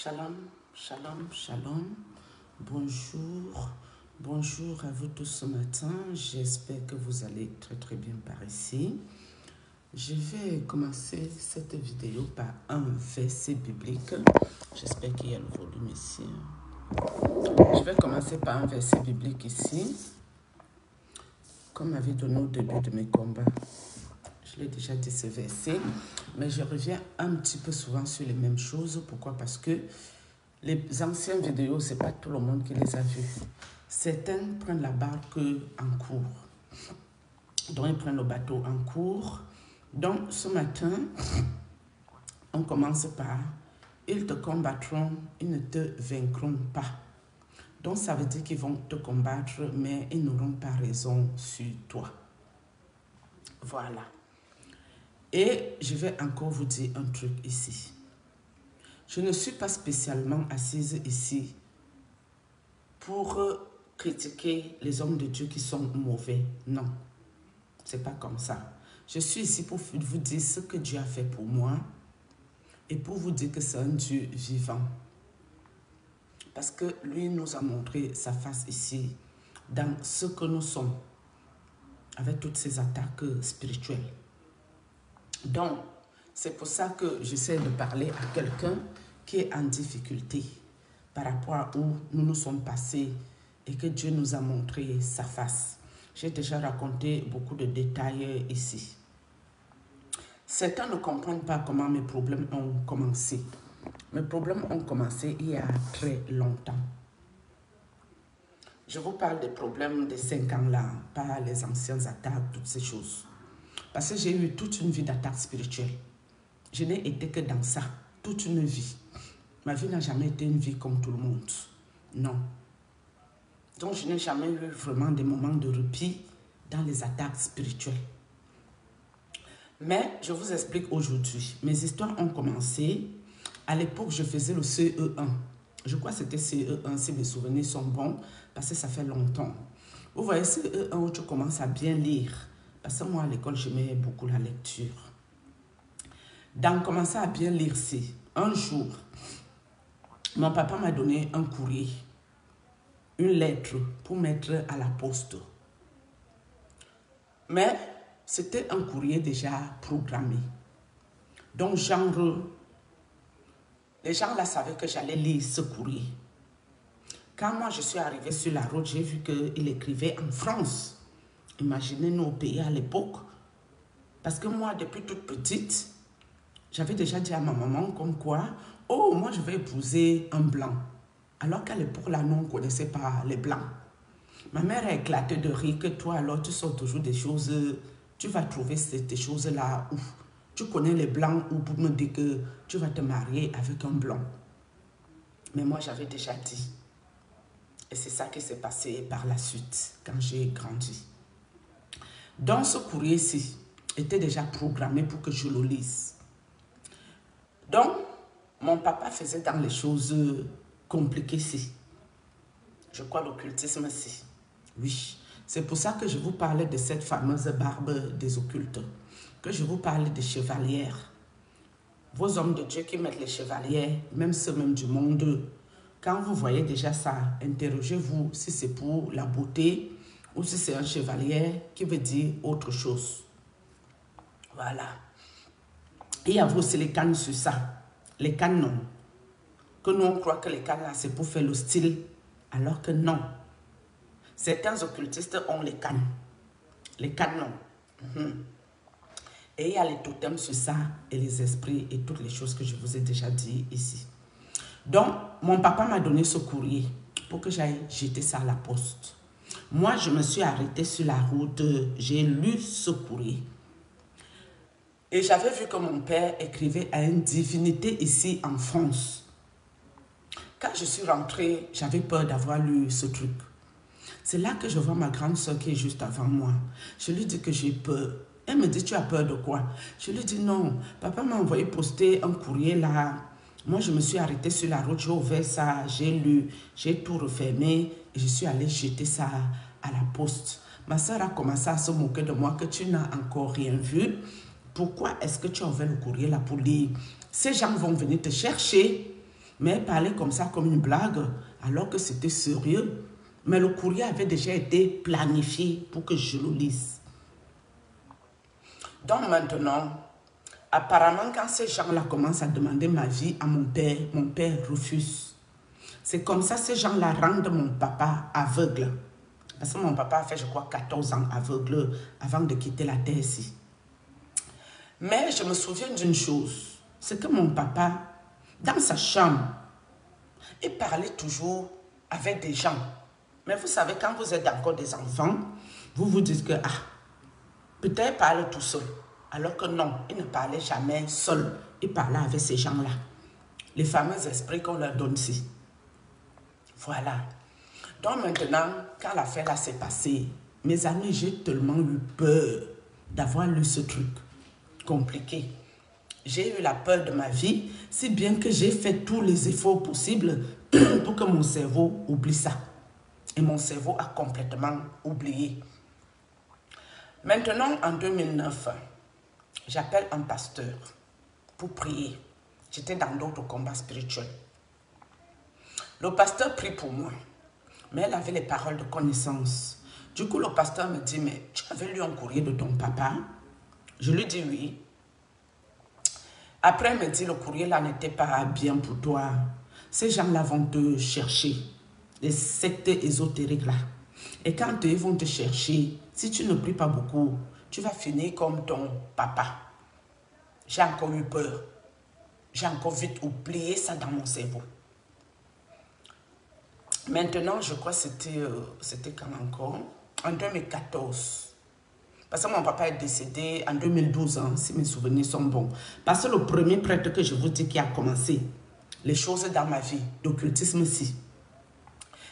Shalom, shalom, shalom. Bonjour, bonjour à vous tous ce matin. J'espère que vous allez très bien par ici. Je vais commencer cette vidéo par un verset biblique. J'espère qu'il y a le volume ici. Je vais commencer par un verset biblique ici, comme m'avait donné au début de mes combats. Je l'ai déjà dit ce verset, mais je reviens un petit peu souvent sur les mêmes choses. Pourquoi? Parce que les anciennes vidéos, ce n'est pas tout le monde qui les a vues. Certains prennent la barque en cours. Donc, ils prennent le bateau en cours. Donc, ce matin, on commence par « Ils te combattront, ils ne te vaincront pas ». Donc, ça veut dire qu'ils vont te combattre, mais ils n'auront pas raison sur toi. Voilà. Et je vais encore vous dire un truc ici. Je ne suis pas spécialement assise ici pour critiquer les hommes de Dieu qui sont mauvais. Non, c'est pas comme ça. Je suis ici pour vous dire ce que Dieu a fait pour moi et pour vous dire que c'est un Dieu vivant. Parce que lui nous a montré sa face ici, dans ce que nous sommes, avec toutes ces attaques spirituelles. Donc, c'est pour ça que j'essaie de parler à quelqu'un qui est en difficulté par rapport à où nous nous sommes passés et que Dieu nous a montré sa face. J'ai déjà raconté beaucoup de détails ici. Certains ne comprennent pas comment mes problèmes ont commencé. Mes problèmes ont commencé il y a très longtemps. Je vous parle des problèmes de 5 ans là, pas les anciennes attaques, toutes ces choses. Parce que j'ai eu toute une vie d'attaque spirituelle. Je n'ai été que dans ça, toute une vie. Ma vie n'a jamais été une vie comme tout le monde. Non. Donc, je n'ai jamais eu vraiment des moments de répit dans les attaques spirituelles. Mais, je vous explique aujourd'hui. Mes histoires ont commencé. À l'époque, je faisais le CE1. Je crois que c'était CE1, si mes souvenirs sont bons, parce que ça fait longtemps. Vous voyez, CE1 où tu commences à bien lire. Parce que moi, à l'école, j'aimais beaucoup la lecture. Donc, commencer à bien lire, c'est un jour, mon papa m'a donné un courrier, une lettre pour mettre à la poste. Mais c'était un courrier déjà programmé. Donc, genre, les gens là savaient que j'allais lire ce courrier. Quand moi, je suis arrivée sur la route, j'ai vu qu'il écrivait en France. Imaginez nos pays à l'époque. Parce que moi, depuis toute petite, j'avais déjà dit à ma maman comme quoi, oh, moi je vais épouser un blanc. Alors qu'à l'époque, là, nous, on ne connaissait pas les blancs. Ma mère a éclaté de rire que toi, alors, tu sors toujours des choses, tu vas trouver ces choses-là où tu connais les blancs ou pour me dire que tu vas te marier avec un blanc. Mais moi, j'avais déjà dit. Et c'est ça qui s'est passé par la suite, quand j'ai grandi. Donc, ce courrier-ci était déjà programmé pour que je le lise. Donc, mon papa faisait dans les choses compliquées ici. Je crois l'occultisme ici. Oui, c'est pour ça que je vous parlais de cette fameuse barbe des occultes. Que je vous parlais des chevalières. Vos hommes de Dieu qui mettent les chevalières, même ceux même du monde, quand vous voyez déjà ça, interrogez-vous si c'est pour la beauté ou si c'est un chevalier qui veut dire autre chose. Voilà. Il y a aussi les cannes sur ça. Les cannes, non. Que nous, on croit que les cannes, là, c'est pour faire le style. Alors que non. Certains occultistes ont les cannes. Les cannes, non. Et il y a les totems sur ça, et les esprits, et toutes les choses que je vous ai déjà dit ici. Donc, mon papa m'a donné ce courrier pour que j'aille jeter ça à la poste. Moi, je me suis arrêtée sur la route. J'ai lu ce courrier. Et j'avais vu que mon père écrivait à une divinité ici en France. Quand je suis rentrée, j'avais peur d'avoir lu ce truc. C'est là que je vois ma grande soeur qui est juste avant moi. Je lui dis que j'ai peur. Elle me dit, tu as peur de quoi? Je lui dis, non, papa m'a envoyé poster un courrier là. Moi, je me suis arrêtée sur la route, j'ai ouvert ça, j'ai lu, j'ai tout refermé et je suis allée jeter ça à la poste. Ma soeur a commencé à se moquer de moi que tu n'as encore rien vu. Pourquoi est-ce que tu as ouvert le courrier là pour lire? Ces gens vont venir te chercher. Mais elle parlait comme ça, comme une blague, alors que c'était sérieux. Mais le courrier avait déjà été planifié pour que je le lise. Donc maintenant, apparemment, quand ces gens-là commencent à demander ma vie à mon père refuse. C'est comme ça, ces gens-là rendent mon papa aveugle. Parce que mon papa a fait, je crois, 14 ans aveugle avant de quitter la terre ici. Mais je me souviens d'une chose, c'est que mon papa, dans sa chambre, il parlait toujours avec des gens. Mais vous savez, quand vous êtes encore des enfants, vous vous dites que, peut-être il parle tout seul. Alors que non, il ne parlait jamais seul. Il parlait avec ces gens-là. Les fameux esprits qu'on leur donne ici. Voilà. Donc maintenant, quand l'affaire là s'est passée, mes amis, j'ai tellement eu peur d'avoir lu ce truc compliqué. J'ai eu la peur de ma vie, si bien que j'ai fait tous les efforts possibles pour que mon cerveau oublie ça. Et mon cerveau a complètement oublié. Maintenant, en 2009, j'appelle un pasteur pour prier. J'étais dans d'autres combats spirituels. Le pasteur prie pour moi, mais elle avait les paroles de connaissance. Du coup, le pasteur me dit, mais tu avais lu un courrier de ton papa? Je lui dis oui. Après, elle me dit, le courrier là n'était pas bien pour toi. Ces gens-là vont te chercher, les sectes ésotériques là. Et quand ils vont te chercher, si tu ne pries pas beaucoup, tu vas finir comme ton papa. J'ai encore eu peur. J'ai encore vite oublié ça dans mon cerveau. Maintenant, je crois que c'était quand encore? En 2014. Parce que mon papa est décédé en 2012, hein, si mes souvenirs sont bons. Parce que le premier prêtre que je vous dis qui a commencé les choses dans ma vie, d'occultisme ici,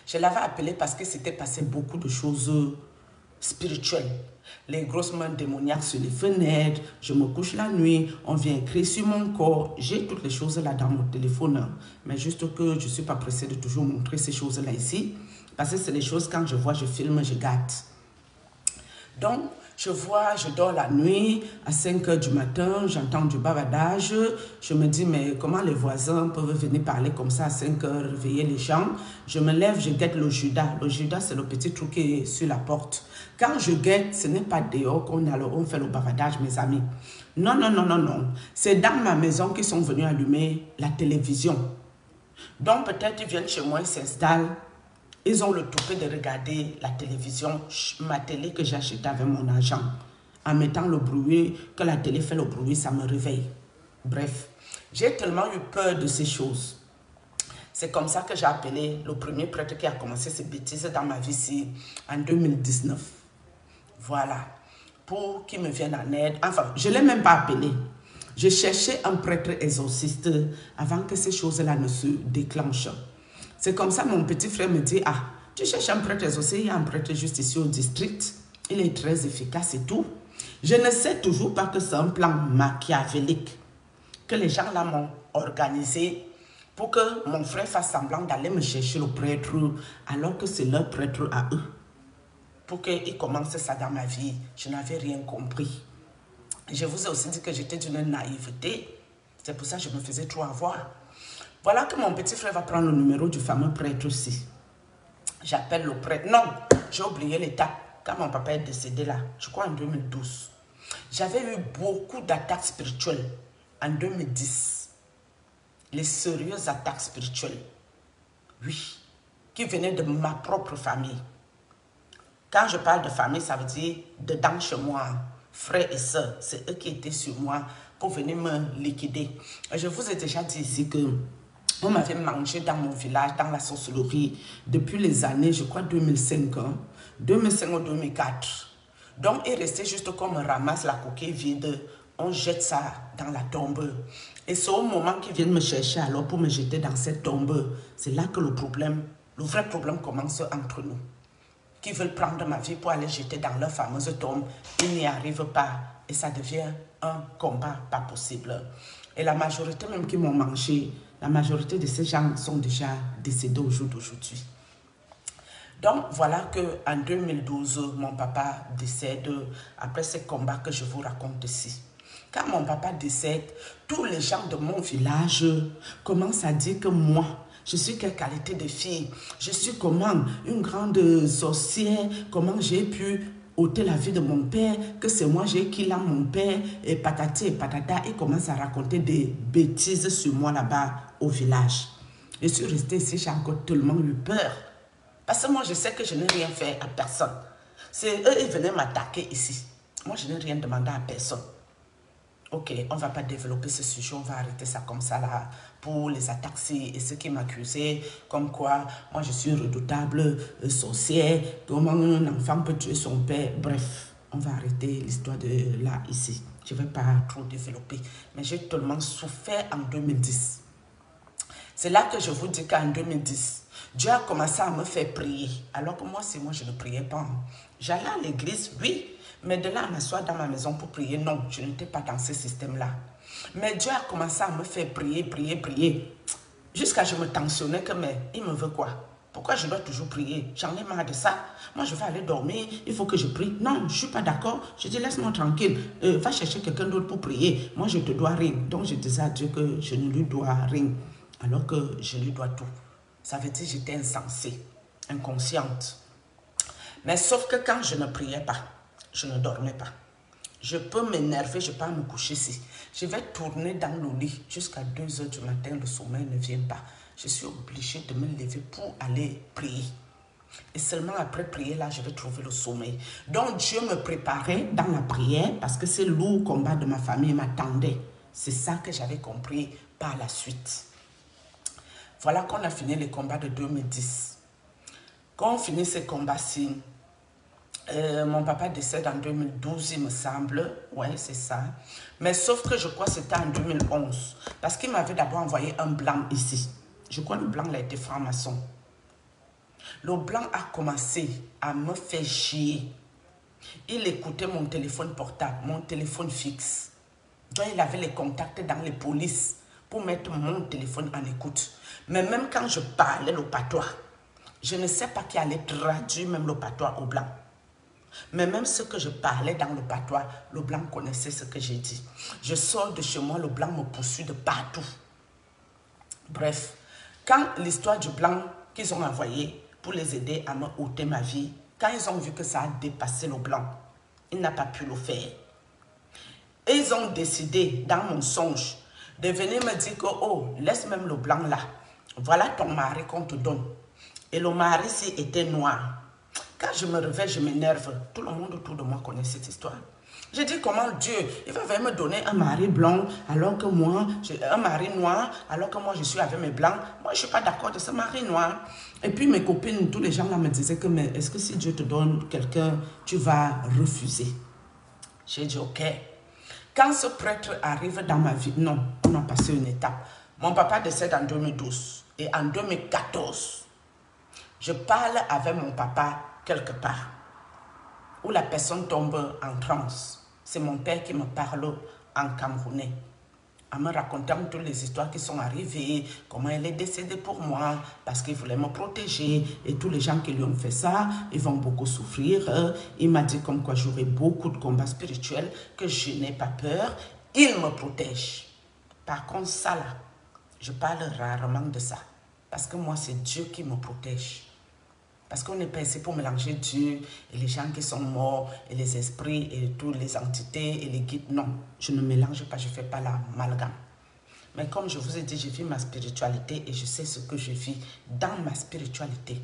je l'avais appelé parce que c'était passé beaucoup de choses spirituelles. Les grosses mains démoniaques sur les fenêtres, je me couche la nuit, on vient écrire sur mon corps. J'ai toutes les choses là dans mon téléphone, mais juste que je ne suis pas pressée de toujours montrer ces choses-là ici. Parce que c'est les choses, quand je vois, je filme, je gâte. Donc, je vois, je dors la nuit, à 5 h du matin, j'entends du bavardage. Je me dis, mais comment les voisins peuvent venir parler comme ça à 5 h, réveiller les gens? Je me lève, je guette le Judas. Le Judas, c'est le petit trou qui est sur la porte. Quand je guette, ce n'est pas dehors qu'on fait le bavardage, mes amis. Non, non, non, non, non. C'est dans ma maison qu'ils sont venus allumer la télévision. Donc, peut-être ils viennent chez moi, ils s'installent. Ils ont le toupet de regarder la télévision, ma télé que j'ai achetée avec mon argent. En mettant le bruit, que la télé fait le bruit, ça me réveille. Bref, j'ai tellement eu peur de ces choses. C'est comme ça que j'ai appelé le premier prêtre qui a commencé ces bêtises dans ma vie ici, en 2019. Voilà, pour qu'il me vienne en aide. Enfin, je ne l'ai même pas appelé. Je cherchais un prêtre exorciste avant que ces choses-là ne se déclenchent. C'est comme ça, mon petit frère me dit, tu cherches un prêtre exaucé, il y a un prêtre juste ici au district. Il est très efficace et tout. Je ne sais toujours pas que c'est un plan machiavélique que les gens là m'ont organisé pour que mon frère fasse semblant d'aller me chercher le prêtre alors que c'est leur prêtre à eux. Pour qu'ils commencent ça dans ma vie, je n'avais rien compris. Je vous ai aussi dit que j'étais d'une naïveté. C'est pour ça que je me faisais trop avoir. Voilà que mon petit frère va prendre le numéro du fameux prêtre aussi. J'appelle le prêtre. Non, j'ai oublié l'étape. Quand mon papa est décédé là, je crois en 2012. J'avais eu beaucoup d'attaques spirituelles en 2010. Les sérieuses attaques spirituelles. Oui, qui venaient de ma propre famille. Quand je parle de famille, ça veut dire dedans chez moi. Frères et sœurs, c'est eux qui étaient sur moi pour venir me liquider. Et je vous ai déjà dit ici que on m'avait mangé dans mon village, dans la sorcellerie, depuis les années, je crois, 2005, 2005 ou 2004. Donc, il restait juste comme on ramasse la coquille vide, on jette ça dans la tombe. Et c'est au moment qu'ils viennent me chercher alors pour me jeter dans cette tombe, c'est là que le vrai problème commence entre nous. Qui veulent prendre ma vie pour aller jeter dans leur fameuse tombe, ils n'y arrivent pas. Et ça devient un combat pas possible. Et la majorité même qui m'ont mangé, la majorité de ces gens sont déjà décédés au jour d'aujourd'hui. Donc voilà qu'en 2012, mon papa décède après ces combats que je vous raconte ici. Quand mon papa décède, tous les gens de mon village commencent à dire que moi, je suis quelle qualité de fille, je suis comment, une grande sorcière, comment j'ai pu ôter la vie de mon père, que c'est moi j'ai killé mon père, et patati et patata. Ils commencent à raconter des bêtises sur moi là-bas au village. Je suis restée ici, j'ai encore tellement eu peur. Parce que moi, je sais que je n'ai rien fait à personne. C'est eux, ils venaient m'attaquer ici. Moi, je n'ai rien demandé à personne. Ok, on ne va pas développer ce sujet, on va arrêter ça comme ça là, pour les attaques et ceux qui m'accusaient, comme quoi, moi je suis redoutable, sorcière, comment un enfant peut tuer son père, bref, on va arrêter l'histoire de là, ici. Je ne vais pas trop développer, mais j'ai tellement souffert en 2010. C'est là que je vous dis qu'en 2010, Dieu a commencé à me faire prier, alors que moi, c'est moi, je ne priais pas. J'allais à l'église, oui, mais de là à m'asseoir dans ma maison pour prier, non, je n'étais pas dans ce système-là. Mais Dieu a commencé à me faire prier, prier, prier, jusqu'à ce que je me tensionnais que, mais il me veut quoi? Pourquoi je dois toujours prier? J'en ai marre de ça. Moi, je vais aller dormir, il faut que je prie. Non, je ne suis pas d'accord. Je dis, laisse-moi tranquille. Va chercher quelqu'un d'autre pour prier. Moi, je te dois rien. Donc, je disais à Dieu que je ne lui dois rien, alors que je lui dois tout. Ça veut dire que j'étais insensée, inconsciente. Mais sauf que quand je ne priais pas, je ne dormais pas. Je peux m'énerver, je peux me coucher ici. Je vais tourner dans le lit jusqu'à 2 h du matin, le sommeil ne vient pas. Je suis obligée de me lever pour aller prier. Et seulement après prier, là, je vais trouver le sommeil. Donc Dieu me préparait dans la prière parce que ces lourds combats de ma famille m'attendaient. C'est ça que j'avais compris par la suite. Voilà qu'on a fini les combats de 2010. Quand on finit ces combats-ci, mon papa décède en 2012, il me semble. Ouais, c'est ça. Mais sauf que je crois que c'était en 2011. Parce qu'il m'avait d'abord envoyé un blanc ici. Je crois que le blanc a été franc-maçon. Le blanc a commencé à me faire chier. Il écoutait mon téléphone portable, mon téléphone fixe. Donc il avait les contacts dans les polices pour mettre mon téléphone en écoute. Mais même quand je parlais le patois, je ne sais pas qui allait traduire même le patois au blanc. Mais même ce que je parlais dans le patois, le blanc connaissait ce que j'ai dit. Je sors de chez moi, le blanc me poursuit de partout. Bref, quand l'histoire du blanc qu'ils ont envoyé pour les aider à me ôter ma vie, quand ils ont vu que ça a dépassé le blanc, il n'a pas pu le faire. Et ils ont décidé, dans mon songe, de venir me dire que, oh, laisse même le blanc là. Voilà ton mari qu'on te donne. Et le mari-ci était noir. Quand je me réveille, je m'énerve. Tout le monde autour de moi connaît cette histoire. Je dis comment Dieu, il va venir me donner un mari blanc alors que moi, un mari noir alors que moi je suis avec mes blancs. Moi je ne suis pas d'accord de ce mari noir. Et puis mes copines, tous les gens là me disaient que mais est-ce que si Dieu te donne quelqu'un, tu vas refuser? J'ai dit ok. Quand ce prêtre arrive dans ma vie, non, on a passé une étape. Mon papa décède en 2012 et en 2014, je parle avec mon papa quelque part où la personne tombe en transe. C'est mon père qui me parle en camerounais, en me racontant toutes les histoires qui sont arrivées, comment elle est décédée pour moi, parce qu'il voulait me protéger, et tous les gens qui lui ont fait ça, ils vont beaucoup souffrir. Il m'a dit comme quoi j'aurai beaucoup de combats spirituels, que je n'ai pas peur, il me protège. Par contre, ça là, je parle rarement de ça, parce que moi c'est Dieu qui me protège. Parce qu'on n'est pas ici pour mélanger Dieu et les gens qui sont morts et les esprits et toutes les entités et les guides. Non, je ne mélange pas, je ne fais pas l'amalgame. Mais comme je vous ai dit, je vis ma spiritualité et je sais ce que je vis dans ma spiritualité.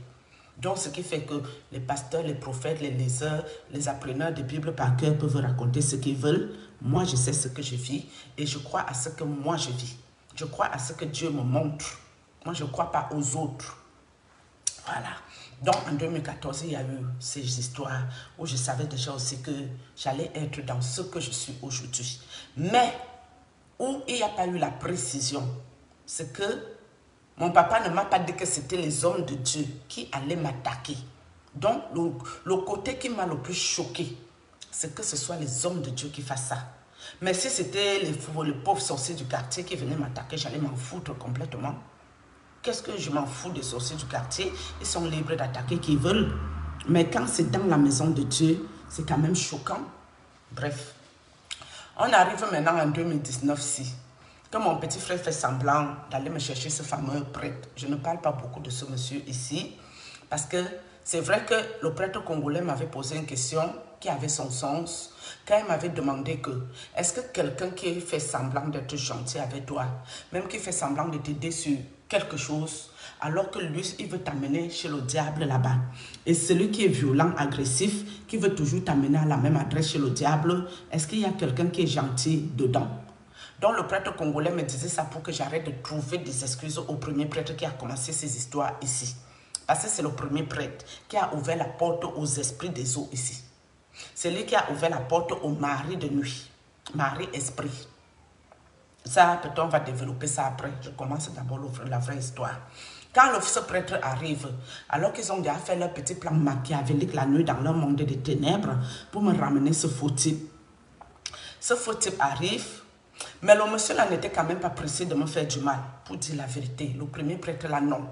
Donc, ce qui fait que les pasteurs, les prophètes, les liseurs, les appreneurs de Bible par cœur peuvent raconter ce qu'ils veulent. Moi, je sais ce que je vis et je crois à ce que moi je vis. Je crois à ce que Dieu me montre. Moi, je ne crois pas aux autres. Voilà. Donc, en 2014, il y a eu ces histoires où je savais déjà aussi que j'allais être dans ce que je suis aujourd'hui. Mais, où il n'y a pas eu la précision, c'est que mon papa ne m'a pas dit que c'était les hommes de Dieu qui allaient m'attaquer. Donc, le côté qui m'a le plus choqué, c'est que ce soit les hommes de Dieu qui fassent ça. Mais si c'était les pauvres sorciers du quartier qui venaient m'attaquer, j'allais m'en foutre complètement. Qu'est-ce que je m'en fous des sorciers du quartier? Ils sont libres d'attaquer qui veulent. Mais quand c'est dans la maison de Dieu, c'est quand même choquant. Bref. On arrive maintenant en 2019-ci. Que mon petit frère fait semblant d'aller me chercher ce fameux prêtre. Je ne parle pas beaucoup de ce monsieur ici. Parce que c'est vrai que le prêtre congolais m'avait posé une question qui avait son sens. Quand il m'avait demandé que, est-ce que quelqu'un qui fait semblant d'être gentil avec toi, même qui fait semblant de t'aider sur quelque chose, alors que lui, il veut t'amener chez le diable là-bas. Et celui qui est violent, agressif, qui veut toujours t'amener à la même adresse chez le diable, est-ce qu'il y a quelqu'un qui est gentil dedans? Donc le prêtre congolais me disait ça pour que j'arrête de trouver des excuses au premier prêtre qui a commencé ces histoires ici. Parce que c'est le premier prêtre qui a ouvert la porte aux esprits des eaux ici. C'est lui qui a ouvert la porte au mari de nuit. Mari-esprit. Ça, peut-être on va développer ça après. Je commence d'abord la vraie histoire. Quand ce prêtre arrive, alors qu'ils ont déjà fait leur petit plan machiavélique la nuit dans leur monde des ténèbres pour me ramener ce faux type. Ce faux type arrive, mais le monsieur là n'était quand même pas pressé de me faire du mal. Pour dire la vérité, le premier prêtre là, non.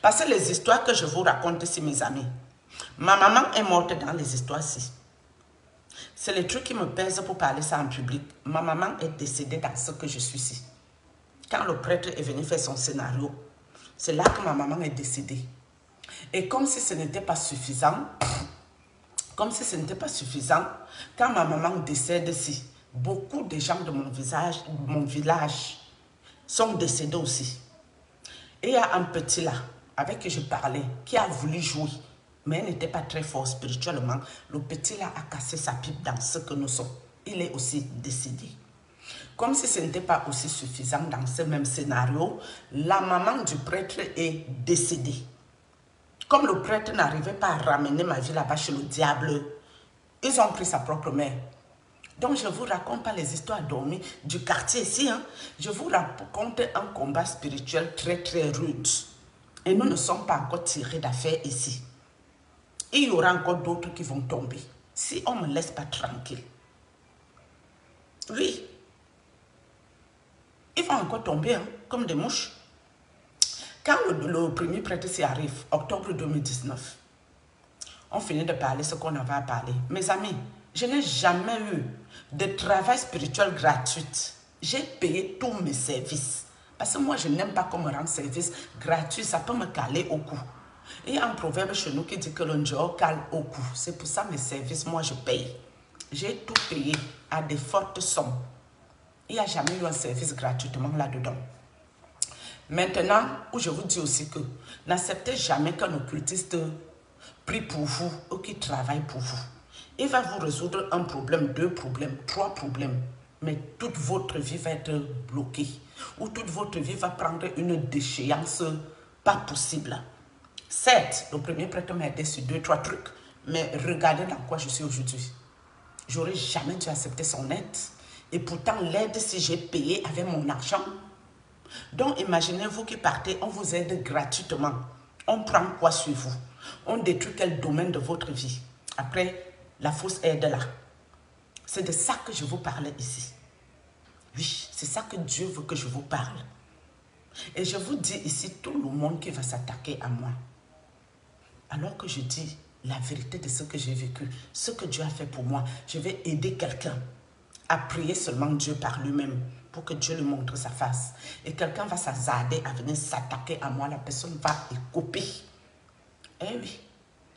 Parce que les histoires que je vous raconte ici, mes amis, ma maman est morte dans les histoires-ci. C'est les trucs qui me pèsent pour parler ça en public. Ma maman est décédée dans ce que je suis ici. Quand le prêtre est venu faire son scénario, c'est là que ma maman est décédée. Et comme si ce n'était pas suffisant, quand ma maman décède ici, beaucoup de gens de mon village sont décédés aussi. Et il y a un petit là, avec qui je parlais, qui a voulu jouer, mais il n'était pas très fort spirituellement. Le petit là a cassé sa pipe dans ce que nous sommes. Il est aussi décédé. Comme si ce n'était pas aussi suffisant dans ce même scénario, la maman du prêtre est décédée. Comme le prêtre n'arrivait pas à ramener ma vie là-bas chez le diable, ils ont pris sa propre mère. Donc, je ne vous raconte pas les histoires dormies du quartier ici. Hein. Je vous raconte un combat spirituel très, très rude. Et nous ne sommes pas encore tirés d'affaire ici. Il y aura encore d'autres qui vont tomber. Si on ne me laisse pas tranquille. Oui. Ils vont encore tomber hein, comme des mouches. Quand le premier prêtre s'y arrive, octobre 2019, on finit de parler ce qu'on avait à parler. Mes amis, je n'ai jamais eu de travail spirituel gratuit. J'ai payé tous mes services. Parce que moi, je n'aime pas qu'on me rende service gratuit. Ça peut me caler au cou. Il y a un proverbe chez nous qui dit que le njor cale au cou. C'est pour ça mes services, moi, je paye. J'ai tout payé à des fortes sommes. Il n'y a jamais eu un service gratuitement là-dedans. Maintenant, où je vous dis aussi que n'acceptez jamais qu'un occultiste prie pour vous ou qui travaille pour vous. Il va vous résoudre un problème, 2 problèmes, 3 problèmes. Mais toute votre vie va être bloquée. Ou toute votre vie va prendre une déchéance pas possible. Certes, le premier prêtre m'a aidé sur 2, 3 trucs. Mais regardez dans quoi je suis aujourd'hui. J'aurais jamais dû accepter son aide. Et pourtant, l'aide, si j'ai payé avec mon argent. Donc, imaginez-vous qui partez, on vous aide gratuitement. On prend quoi sur vous? On détruit quel domaine de votre vie? Après, la fausse aide là. C'est de ça que je vous parle ici. Oui, c'est ça que Dieu veut que je vous parle. Et je vous dis ici, tout le monde qui va s'attaquer à moi. Alors que je dis la vérité de ce que j'ai vécu, ce que Dieu a fait pour moi, je vais aider quelqu'un à prier seulement Dieu par lui-même pour que Dieu lui montre sa face. Et quelqu'un va s'hasarder à venir s'attaquer à moi, la personne va écoper. Eh oui,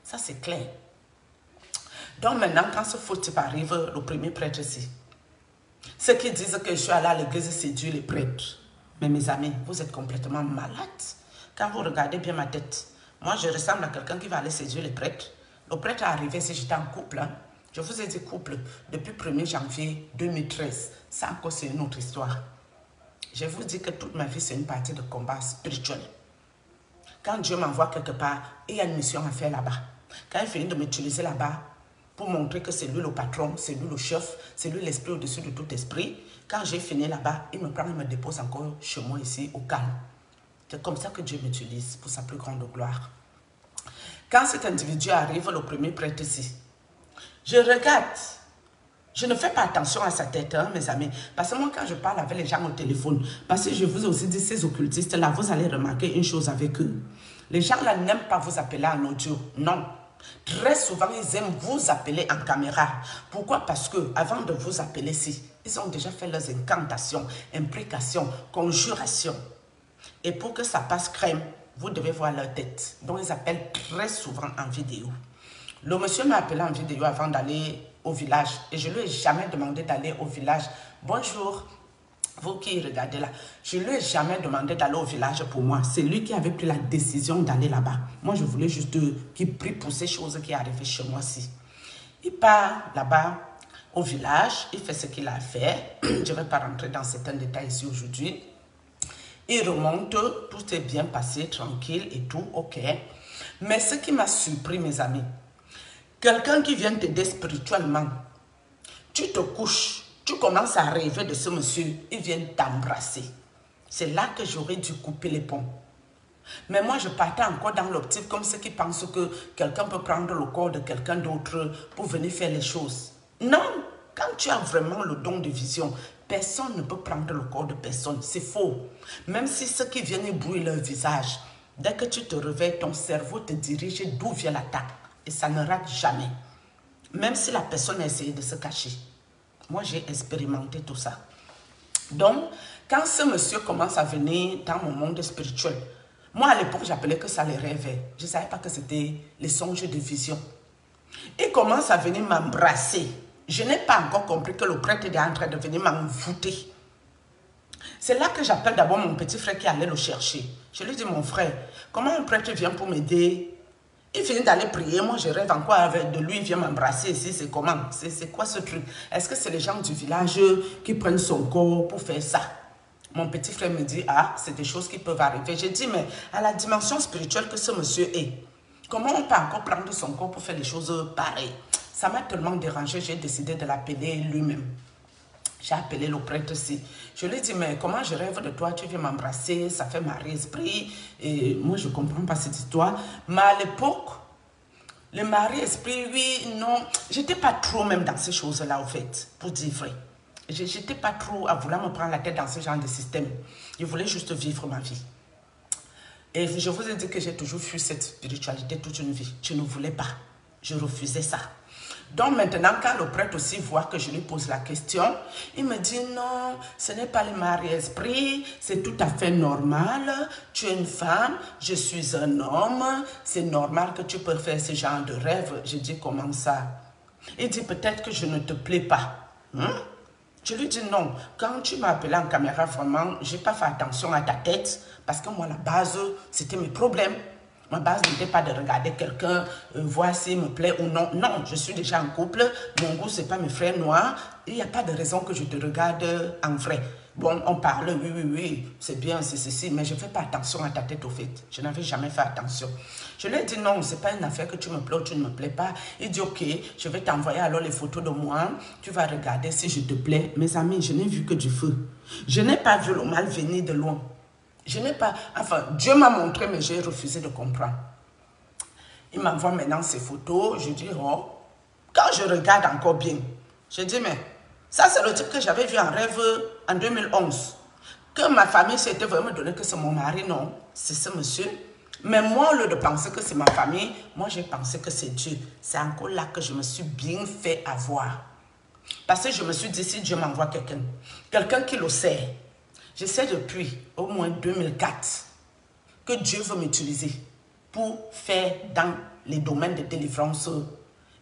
ça c'est clair. Donc maintenant, quand ce faux type arrive, le premier prêtre ici, ceux qui disent que je suis allé à l'église séduire les prêtres. Mais mes amis, vous êtes complètement malades. Quand vous regardez bien ma tête, moi je ressemble à quelqu'un qui va aller séduire les prêtres. Le prêtre est arrivé si j'étais en couple. Hein. Je vous ai dit couple depuis 1er janvier 2013. Ça encore c'est une autre histoire. Je vous dis que toute ma vie c'est une partie de combat spirituel. Quand Dieu m'envoie quelque part, il y a une mission à faire là-bas. Quand il finit de m'utiliser là-bas, pour montrer que c'est lui le patron, c'est lui le chef, c'est lui l'esprit au-dessus de tout esprit. Quand j'ai fini là-bas, il me prend et me dépose encore chez moi ici, au calme. C'est comme ça que Dieu m'utilise pour sa plus grande gloire. Quand cet individu arrive, le premier prêtre ici, je regarde. Je ne fais pas attention à sa tête, hein, mes amis. Parce que moi, quand je parle avec les gens au téléphone, parce que je vous ai aussi dit, ces occultistes-là, vous allez remarquer une chose avec eux. Les gens là n'aiment pas vous appeler en audio. Non. Très souvent, ils aiment vous appeler en caméra. Pourquoi? Parce que avant de vous appeler ici, ils ont déjà fait leurs incantations, imprécations, conjurations. Et pour que ça passe crème, vous devez voir leur tête. Donc, ils appellent très souvent en vidéo. Le monsieur m'a appelé en vidéo avant d'aller au village. Et je ne lui ai jamais demandé d'aller au village. Bonjour, vous qui regardez là. Je ne lui ai jamais demandé d'aller au village pour moi. C'est lui qui avait pris la décision d'aller là-bas. Moi, je voulais juste qu'il prie pour ces choses qui arrivaient chez moi aussi. Il part là-bas au village. Il fait ce qu'il a fait. Je ne vais pas rentrer dans certains détails ici aujourd'hui. Il remonte. Tout est bien passé, tranquille et tout, ok. Mais ce qui m'a surpris, mes amis, quelqu'un qui vient t'aider spirituellement, tu te couches, tu commences à rêver de ce monsieur, il vient t'embrasser. C'est là que j'aurais dû couper les ponts. Mais moi, je partais encore dans l'optique comme ceux qui pensent que quelqu'un peut prendre le corps de quelqu'un d'autre pour venir faire les choses. Non, quand tu as vraiment le don de vision, personne ne peut prendre le corps de personne. C'est faux. Même si ceux qui viennent brouillent leur visage, dès que tu te réveilles, ton cerveau te dirige d'où vient l'attaque. Et ça ne rate jamais. Même si la personne a essayé de se cacher. Moi, j'ai expérimenté tout ça. Donc, quand ce monsieur commence à venir dans mon monde spirituel, moi, à l'époque, j'appelais que ça les rêves. Je ne savais pas que c'était les songes de vision. Il commence à venir m'embrasser. Je n'ai pas encore compris que le prêtre est en train de venir m'envoûter. C'est là que j'appelle d'abord mon petit frère qui allait le chercher. Je lui dis, mon frère, comment un prêtre vient pour m'aider? Il finit d'aller prier, moi je rêve encore avec de lui, il vient m'embrasser ici, c'est comment? C'est quoi ce truc? Est-ce que c'est les gens du village qui prennent son corps pour faire ça? Mon petit frère me dit, ah, c'est des choses qui peuvent arriver. J'ai dit, mais à la dimension spirituelle que ce monsieur est, comment on peut encore prendre son corps pour faire des choses pareilles? Ça m'a tellement dérangé, j'ai décidé de l'appeler lui-même. J'ai appelé le prêtre ici. Je lui ai dit, mais comment je rêve de toi, tu viens m'embrasser, ça fait marrer esprit. Et moi, je ne comprends pas cette histoire. Mais à l'époque, le mari esprit, oui, non. Je n'étais pas trop même dans ces choses-là, en fait, pour dire vrai. Je n'étais pas trop à vouloir me prendre la tête dans ce genre de système. Je voulais juste vivre ma vie. Et je vous ai dit que j'ai toujours fui cette spiritualité toute une vie. Je ne voulais pas. Je refusais ça. Donc maintenant, quand le prêtre aussi voit que je lui pose la question, il me dit non, ce n'est pas le mari-esprit, c'est tout à fait normal. Tu es une femme, je suis un homme, c'est normal que tu peux faire ce genre de rêve. Je dis comment ça? Il dit peut-être que je ne te plais pas. Je lui dis non, quand tu m'as appelé en caméra, vraiment, je n'ai pas fait attention à ta tête parce que moi, la base, c'était mes problèmes. Ma base n'était pas de regarder quelqu'un, voir s'il me plaît ou non. Non, je suis déjà en couple, mon goût, ce n'est pas mes frères noirs. Il n'y a pas de raison que je te regarde en vrai. Bon, on parle, oui, c'est bien, c'est ceci, mais je ne fais pas attention à ta tête au fait. Je n'avais jamais fait attention. Je lui ai dit non, ce n'est pas une affaire que tu me plais ou tu ne me plais pas. Il dit ok, je vais t'envoyer alors les photos de moi. Tu vas regarder si je te plais. Mes amis, je n'ai vu que du feu. Je n'ai pas vu le mal venir de loin. Je n'ai pas... Enfin, Dieu m'a montré, mais j'ai refusé de comprendre. Il m'envoie maintenant ces photos. Je dis, oh, quand je regarde encore bien, je dis, mais ça, c'est le type que j'avais vu en rêve en 2011. Que ma famille s'était vraiment donné que c'est mon mari, non, c'est ce monsieur. Mais moi, au lieu de penser que c'est ma famille, moi, j'ai pensé que c'est Dieu. C'est encore là que je me suis bien fait avoir. Parce que je me suis dit, si Dieu m'envoie quelqu'un, quelqu'un qui le sait, je sais depuis au moins 2004 que Dieu veut m'utiliser pour faire dans les domaines de délivrance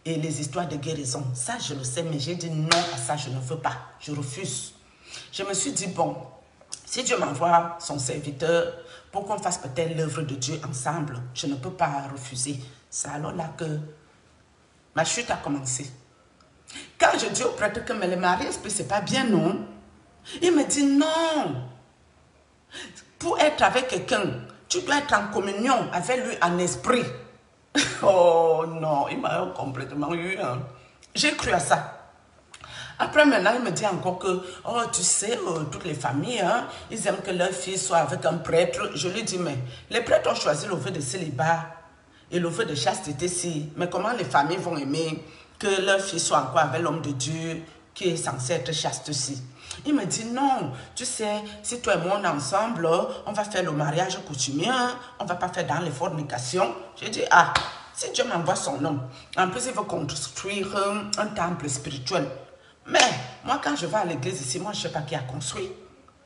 et les histoires de guérison. Ça, je le sais, mais j'ai dit non à ça, je ne veux pas. Je refuse. Je me suis dit, bon, si Dieu m'envoie son serviteur pour qu'on fasse peut-être l'œuvre de Dieu ensemble, je ne peux pas refuser. C'est alors là que ma chute a commencé. Quand je dis au prêtre que mais le mari-esprit, c'est pas bien, non? Il me dit non. Pour être avec quelqu'un, tu dois être en communion avec lui en esprit. Oh non, il m'a complètement eu. J'ai cru à ça. Après maintenant, il me dit encore que, oh tu sais, toutes les familles, ils aiment que leur fille soit avec un prêtre. Je lui dis, mais les prêtres ont choisi le vœu de célibat et le vœu de chasteté, si. Mais comment les familles vont aimer que leur fille soit encore avec l'homme de Dieu qui est censé être chaste aussi? Il me dit non, tu sais, si toi et moi on est ensemble, on va faire le mariage coutumier, on ne va pas faire dans les fornications. J'ai dit ah, Si Dieu m'envoie son homme, en plus il veut construire un temple spirituel. Mais moi quand je vais à l'église ici, moi je ne sais pas qui a construit.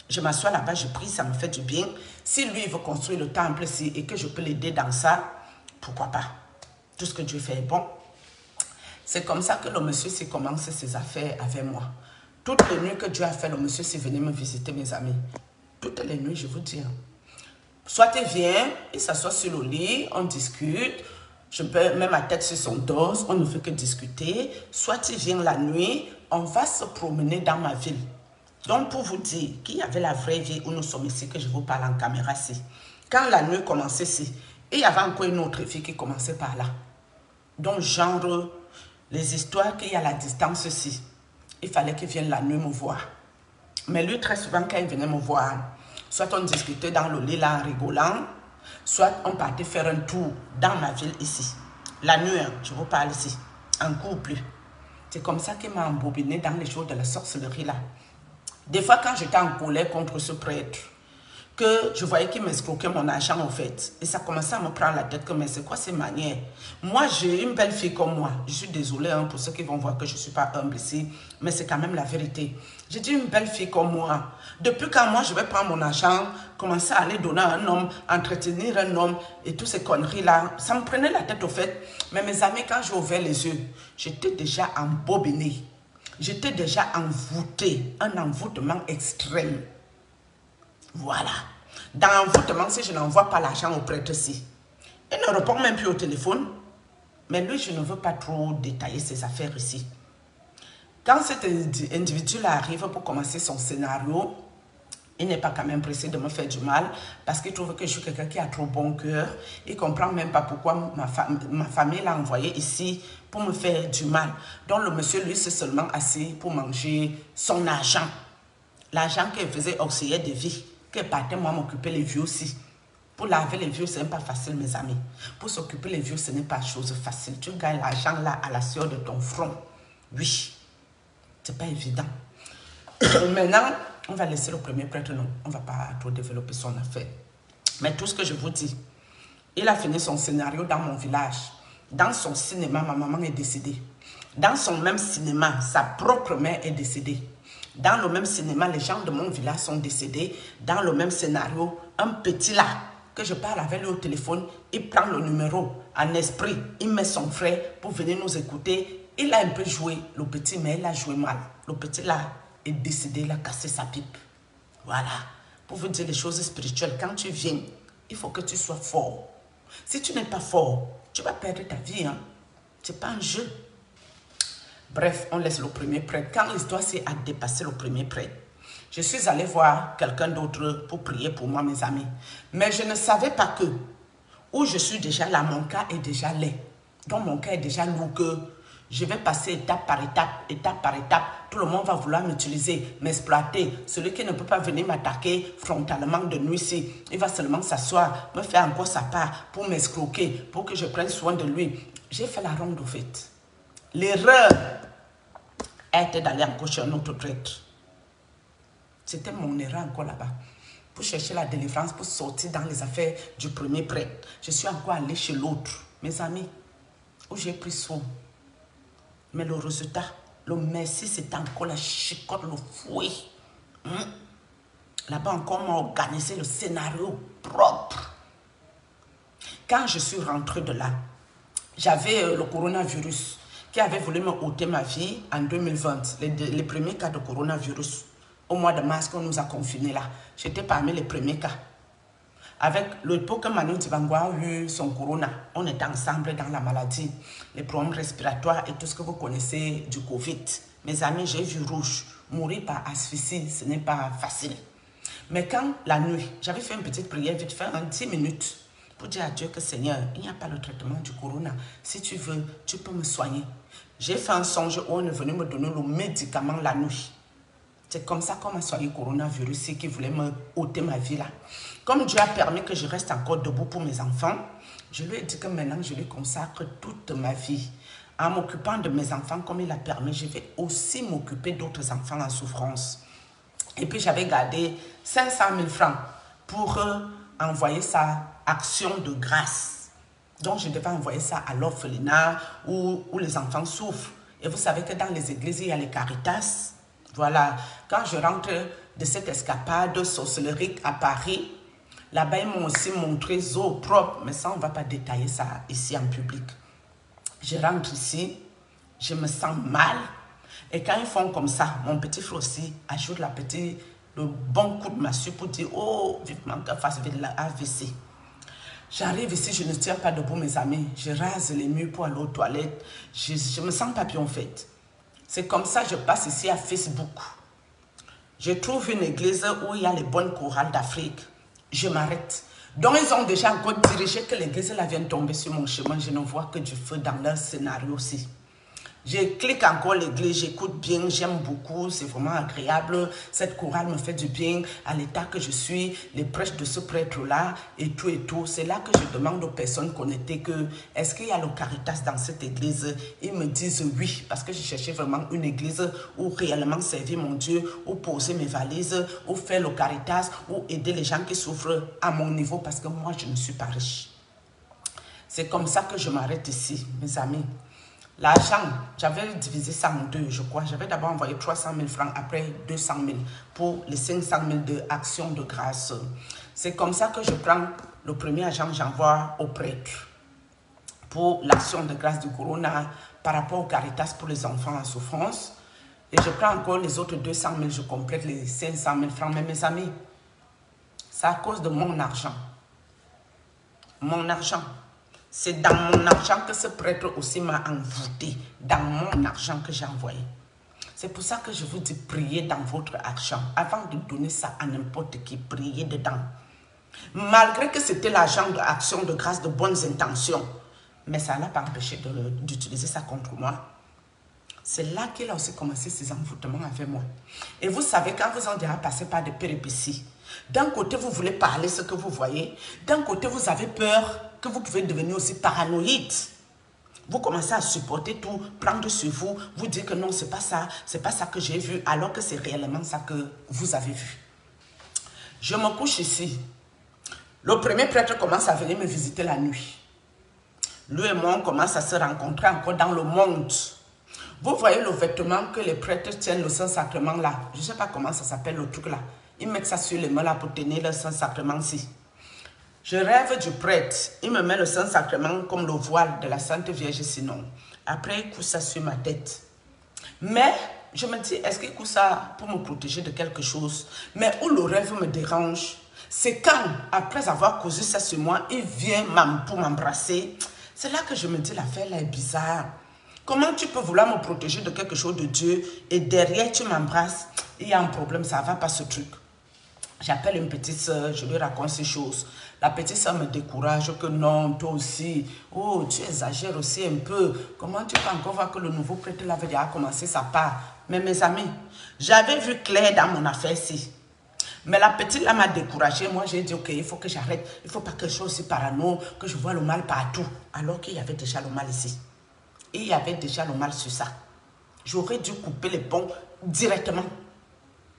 Je m'assois là-bas, je prie, ça me fait du bien. Si lui il veut construire le temple ici et que je peux l'aider dans ça, pourquoi pas? Tout ce que Dieu fait est bon. C'est comme ça que le monsieur s'est commencé ses affaires avec moi. Toutes les nuits que Dieu a fait, le monsieur s'est venu me visiter, mes amis. Toutes les nuits, je vous dis. Soit il vient, il s'assoit sur le lit, on discute. Je peux mettre ma tête sur son dos, on ne fait que discuter. Soit il vient la nuit, on va se promener dans ma ville. Donc pour vous dire qu'il y avait la vraie vie où nous sommes ici, que je vous parle en caméra ici. Quand la nuit commençait ici, il y avait encore une autre fille qui commençait par là. Donc genre, les histoires qu'il y a à la distance ici, il fallait qu'il vienne la nuit me voir. Mais lui, très souvent, quand il venait me voir, soit on discutait dans le lit là en rigolant, soit on partait faire un tour dans ma ville ici. La nuit, je vous parle ici, en couple. C'est comme ça qu'il m'a embobiné dans les jours de la sorcellerie là. Des fois, quand j'étais en colère contre ce prêtre, que je voyais qu'il m'escroquait mon argent en fait. Et ça commençait à me prendre la tête que mais c'est quoi ces manières? Moi, j'ai une belle fille comme moi. Je suis désolée hein, pour ceux qui vont voir que je ne suis pas humble ici, mais c'est quand même la vérité. J'ai dit une belle fille comme moi. Depuis quand moi, je vais prendre mon argent, commencer à aller donner à un homme, entretenir un homme et toutes ces conneries-là, ça me prenait la tête au fait. Mais mes amis, quand j'ai ouvert les yeux, j'étais déjà embobinée. J'étais déjà envoûtée, un envoûtement extrême. Voilà. Dans l'envoûtement, si je n'envoie pas l'argent au prêtre-ci, il ne répond même plus au téléphone. Mais lui, je ne veux pas trop détailler ses affaires ici. Quand cet individu arrive pour commencer son scénario, il n'est pas quand même pressé de me faire du mal parce qu'il trouve que je suis quelqu'un qui a trop bon cœur. Il ne comprend même pas pourquoi ma famille l'a envoyé ici pour me faire du mal. Donc le monsieur, lui, s'est seulement assis pour manger son argent. L'argent qu'il faisait auxiliaire de vie. Qu'elle partait, moi, m'occuper les vieux aussi. Pour laver les vieux, ce n'est pas facile, mes amis. Pour s'occuper les vieux, ce n'est pas chose facile. Tu gagnes l'argent là à la sueur de ton front. Oui, c'est pas évident. Maintenant, on va laisser le premier prêtre, non. On ne va pas trop développer son affaire. Mais tout ce que je vous dis, il a fini son scénario dans mon village. Dans son cinéma, ma maman est décédée. Dans son même cinéma, sa propre mère est décédée. Dans le même cinéma, les gens de mon village sont décédés. Dans le même scénario, un petit là, que je parle avec lui au téléphone, il prend le numéro en esprit, il met son frère pour venir nous écouter. Il a un peu joué, le petit, mais il a joué mal. Le petit là est décédé, il a cassé sa pipe. Voilà. Pour vous dire les choses spirituelles, quand tu viens, il faut que tu sois fort. Si tu n'es pas fort, tu vas perdre ta vie. Hein? Ce n'est pas un jeu. Bref, on laisse le premier prêtre. Quand l'histoire s'est dépassé le premier prêtre, je suis allée voir quelqu'un d'autre pour prier pour moi, mes amis. Mais je ne savais pas que, où je suis déjà là, mon cas est déjà laid. Donc mon cas est déjà lourd que je vais passer étape par étape, étape par étape. Tout le monde va vouloir m'utiliser, m'exploiter. Celui qui ne peut pas venir m'attaquer frontalement de nuit-ci, il va seulement s'asseoir, me faire encore sa part pour m'escroquer, pour que je prenne soin de lui. J'ai fait la ronde au fait. L'erreur était d'aller encore chez un autre prêtre. C'était mon erreur encore là-bas. Pour chercher la délivrance, pour sortir dans les affaires du premier prêtre. Je suis encore allée chez l'autre, mes amis, où j'ai pris soin. Mais le résultat, le merci, c'était encore la chicotte, le fouet. Là-bas encore, on m'a organisé le scénario propre. Quand je suis rentrée de là, j'avais le coronavirus qui avait voulu me ôter ma vie en 2020, les premiers cas de coronavirus. Au mois de mars, qu'on nous a confinés là, j'étais parmi les premiers cas. Avec l'époque que Manu Dibangoa a eu son corona, on était ensemble dans la maladie, les problèmes respiratoires et tout ce que vous connaissez du Covid. Mes amis, j'ai vu rouge. Mourir par asphyxie, ce n'est pas facile. Mais quand la nuit, j'avais fait une petite prière vite fait, en 10 minutes, pour dire à Dieu que Seigneur, il n'y a pas le traitement du corona. Si tu veux, tu peux me soigner. J'ai fait un songe où on est venu me donner le médicament la nuit. C'est comme ça qu'on m'a soigné le coronavirus qui voulait me ôter ma vie là. Comme Dieu a permis que je reste encore debout pour mes enfants, je lui ai dit que maintenant je lui consacre toute ma vie. En m'occupant de mes enfants comme il a permis, je vais aussi m'occuper d'autres enfants en souffrance. Et puis j'avais gardé 500 000 francs pour envoyer sa action de grâce Donc, je devais envoyer ça à l'orphelinat où les enfants souffrent. Et vous savez que dans les églises, il y a les Caritas. Voilà. Quand je rentre de cette escapade sorcellerie à Paris, là-bas, ils m'ont aussi montré zoo propre. Mais ça, on ne va pas détailler ça ici en public. Je rentre ici, je me sens mal. Et quand ils font comme ça, mon petit frère aussi ajoute le bon coup de massue pour dire, oh, vivement que fasse de la AVC. J'arrive ici, je ne tiens pas debout, mes amis. Je rase les murs pour aller aux toilettes. Je ne me sens pas bien, en fait. C'est comme ça que je passe ici à Facebook. Je trouve une église où il y a les bonnes chorales d'Afrique. Je m'arrête. Donc, ils ont déjà encore dirigé que l'église là vient tomber sur mon chemin. Je ne vois que du feu dans leur scénario aussi. Je clique encore l'église, j'écoute bien, j'aime beaucoup, c'est vraiment agréable. Cette chorale me fait du bien à l'état que je suis, les prêches de ce prêtre-là et tout et tout. C'est là que je demande aux personnes connectées que est-ce qu'il y a le Caritas dans cette église? Ils me disent oui, parce que je cherchais vraiment une église où réellement servir mon Dieu, où poser mes valises, où faire le Caritas, où aider les gens qui souffrent à mon niveau parce que moi je ne suis pas riche. C'est comme ça que je m'arrête ici, mes amis. L'argent, j'avais divisé ça en deux, je crois. J'avais d'abord envoyé 300 000 francs, après 200 000 pour les 500 000 de action de grâce. C'est comme ça que je prends le premier argent, j'envoie au prêtre pour l'action de grâce du Corona par rapport au Caritas pour les enfants en souffrance. Et je prends encore les autres 200 000, je complète les 500 000 francs. Mais mes amis, c'est à cause de mon argent. Mon argent. C'est dans mon argent que ce prêtre aussi m'a envoûté. Dans mon argent que j'ai envoyé. C'est pour ça que je vous dis, priez dans votre argent. Avant de donner ça à n'importe qui, priez dedans. Malgré que c'était l'argent d'action de grâce, de bonnes intentions. Mais ça n'a pas empêché d'utiliser ça contre moi. C'est là qu'il a aussi commencé ses envoûtements avec moi. Et vous savez, quand vous en déjà passé par des péripéties, d'un côté, vous voulez parler ce que vous voyez. D'un côté, vous avez peur que vous pouvez devenir aussi paranoïde. Vous commencez à supporter tout, prendre sur vous, vous dire que non, c'est pas ça que j'ai vu, alors que c'est réellement ça que vous avez vu. Je me couche ici. Le premier prêtre commence à venir me visiter la nuit. Lui et moi, on commence à se rencontrer encore dans le monde. Vous voyez le vêtement que les prêtres tiennent, le Saint-Sacrement là. Je ne sais pas comment ça s'appelle le truc là. Ils mettent ça sur les mains là pour tenir le Saint-Sacrement-ci. Je rêve du prêtre. Il me met le Saint-Sacrement comme le voile de la Sainte Vierge sinon. Après, il couche ça sur ma tête. Mais, je me dis, est-ce qu'il couche ça pour me protéger de quelque chose? Mais où le rêve me dérange, c'est quand, après avoir cousu ça sur moi, il vient pour m'embrasser. C'est là que je me dis, l'affaire là est bizarre. Comment tu peux vouloir me protéger de quelque chose de Dieu et derrière tu m'embrasses? Il y a un problème, ça ne va pas ce truc. J'appelle une petite soeur, je lui raconte ces choses. La petite soeur me décourage que non, toi aussi, oh, tu exagères aussi un peu. Comment tu peux encore voir que le nouveau prêtre avait déjà commencé sa part? Mais mes amis, j'avais vu clair dans mon affaire-ci. Mais la petite là m'a découragée. Moi, j'ai dit, ok, il faut que j'arrête. Il ne faut pas que je sois aussi parano, que je vois le mal partout. Alors qu'il y avait déjà le mal ici. Et il y avait déjà le mal sur ça. J'aurais dû couper les ponts directement.